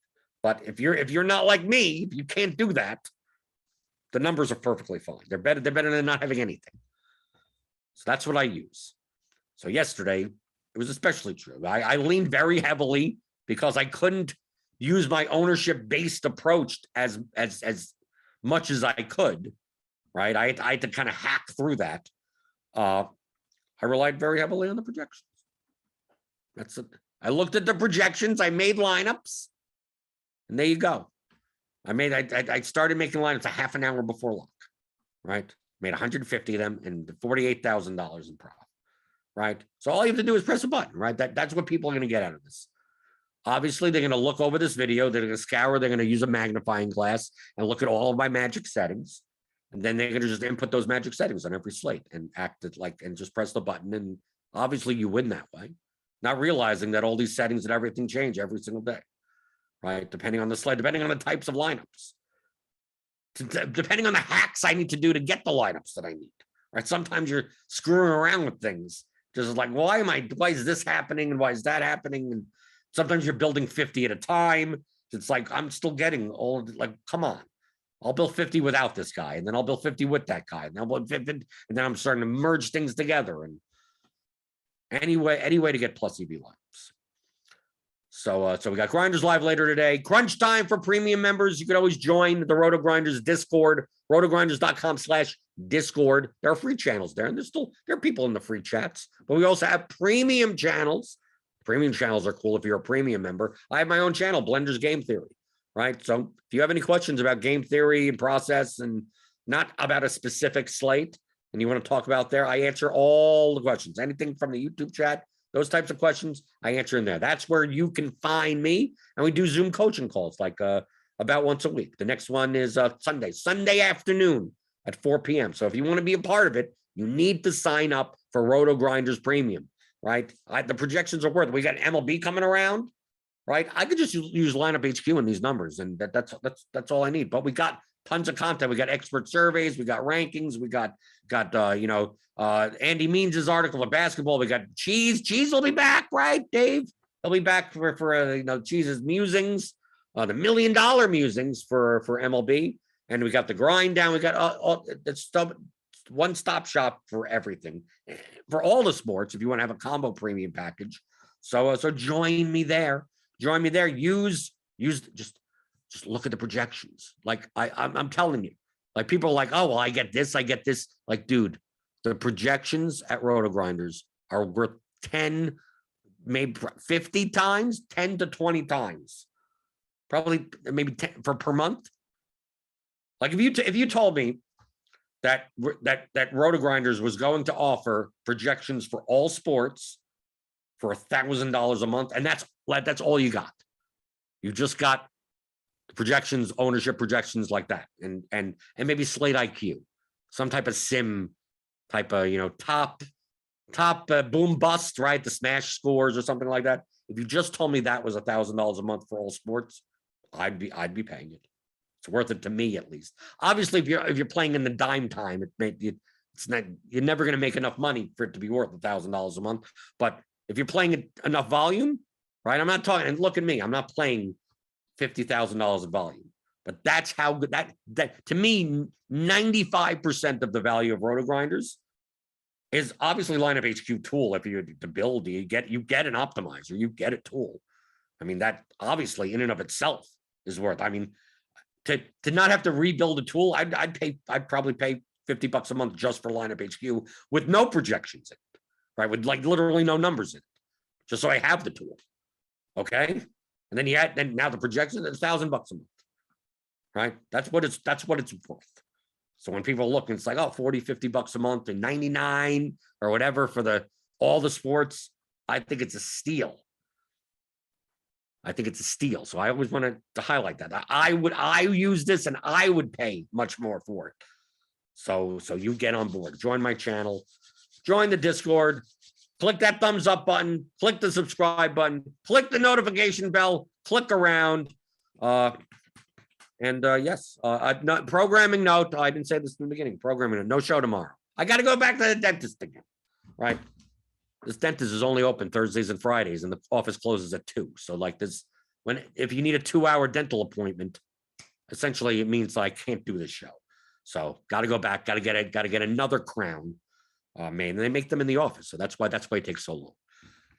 But if you're not like me, if you can't do that, the numbers are perfectly fine. They're better than not having anything. So that's what I use. So yesterday, it was especially true. I leaned very heavily because I couldn't use my ownership-based approach as much as I could, right? I had to kind of hack through that. I relied very heavily on the projections. That's it. I looked at the projections. I made lineups. And there you go. I started making lineups a half an hour before lock, right? Made 150 of them and $48,000 in profit, right? So all you have to do is press a button, right? That's what people are going to get out of this. Obviously, they're going to look over this video. They're going to scour. They're going to use a magnifying glass and look at all of my magic settings. And then they're going to just input those magic settings on every slate and act it and just press the button. And obviously you win that way, not realizing that all these settings and everything change every single day. Right, depending on the slate, depending on the types of lineups, depending on the hacks I need to do to get the lineups that I need. Right, sometimes you're screwing around with things, just like why is this happening and why is that happening? And sometimes you're building 50 at a time. It's like I'm still getting all like, come on, I'll build 50 without this guy, and then I'll build 50 with that guy, and I'll build 50, and then I'm starting to merge things together. And any way to get plus EV lineups. So we got Grinders live later today. Crunch time for premium members. You can always join the RotoGrinders Discord, rotogrinders.com/Discord. There are free channels there, and there are people in the free chats. But we also have premium channels. Premium channels are cool if you're a premium member. I have my own channel, Blender's Game Theory, right? So if you have any questions about game theory and process and not about a specific slate, and you want to talk about there, I answer all the questions. Anything from the YouTube chat, those types of questions, I answer in there. That's where you can find me. And we do Zoom coaching calls like about once a week. The next one is Sunday afternoon at 4 p.m. So if you want to be a part of it, you need to sign up for RotoGrinders Premium, right? The projections are worth. We got MLB coming around, right? I could just use lineup HQ in these numbers, and that's all I need. But we got tons of content. We got expert surveys. We got rankings. We got Andy Means' article of basketball. We got Cheese. Cheese will be back, right, Dave? He'll be back for Cheese's musings, the $1 million musings for MLB. And we got the grind down. We got all that's stuff, one-stop shop for everything, for all the sports. If you want to have a combo premium package, so join me there. Join me there. Use just look at the projections. Like I'm telling you, like people are like, oh well, I get this. Like, dude, the projections at RotoGrinders are worth 10, maybe 50 times, 10 to 20 times, probably maybe 10 per month. Like if you told me that RotoGrinders was going to offer projections for all sports for $1,000 a month, and that's all you got. You just got projections, ownership projections like that, and maybe Slate IQ, some type of sim type of top boom bust, right? The smash scores or something like that. If you just told me that was $1,000 a month for all sports, I'd be paying it. It's worth it to me, at least. Obviously, if you're playing in the dime time, it's not, you're never going to make enough money for it to be worth $1,000 a month. But if you're playing enough volume, right? I'm not talking, and look at me, I'm not playing $50,000 of volume. But that's how good that to me, 95% of the value of RotoGrinders is obviously lineup HQ tool. If you to build, you get an optimizer, you get a tool. I mean, that obviously in and of itself is worth. I mean, to not have to rebuild a tool, I'd probably pay $50 a month just for lineup HQ with no projections in it, right? With like literally no numbers in it, just so I have the tool. Okay, and then now the projection is $1,000 a month. Right? That's what it's worth. So when people look, it's like, oh, $40, $50 a month and 99 or whatever for all the sports. I think it's a steal. I think it's a steal. So I always wanted to highlight that. I use this and I would pay much more for it. So you get on board, join my channel, join the Discord, click that thumbs up button, click the subscribe button, click the notification bell, click around. Yes, not programming note. I didn't say this in the beginning. Programming note. No show tomorrow. I got to go back to the dentist again. Right. This dentist is only open Thursdays and Fridays, and the office closes at 2. So like this, if you need a 2-hour dental appointment, essentially it means I can't do this show. So got to go back. Got to get another crown. Man, and they make them in the office, so that's why it takes so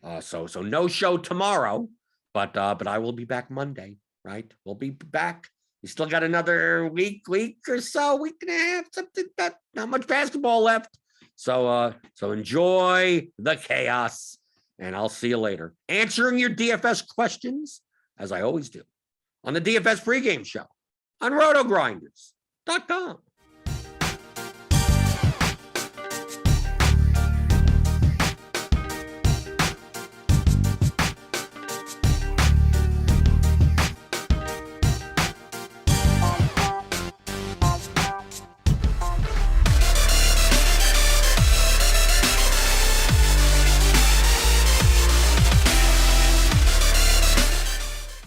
long. So no show tomorrow, but I will be back Monday. Right. We'll be back. We still got another week or so, week and a half, something, not much basketball left. So enjoy the chaos, and I'll see you later. Answering your DFS questions, as I always do, on the DFS pregame show on RotoGrinders.com.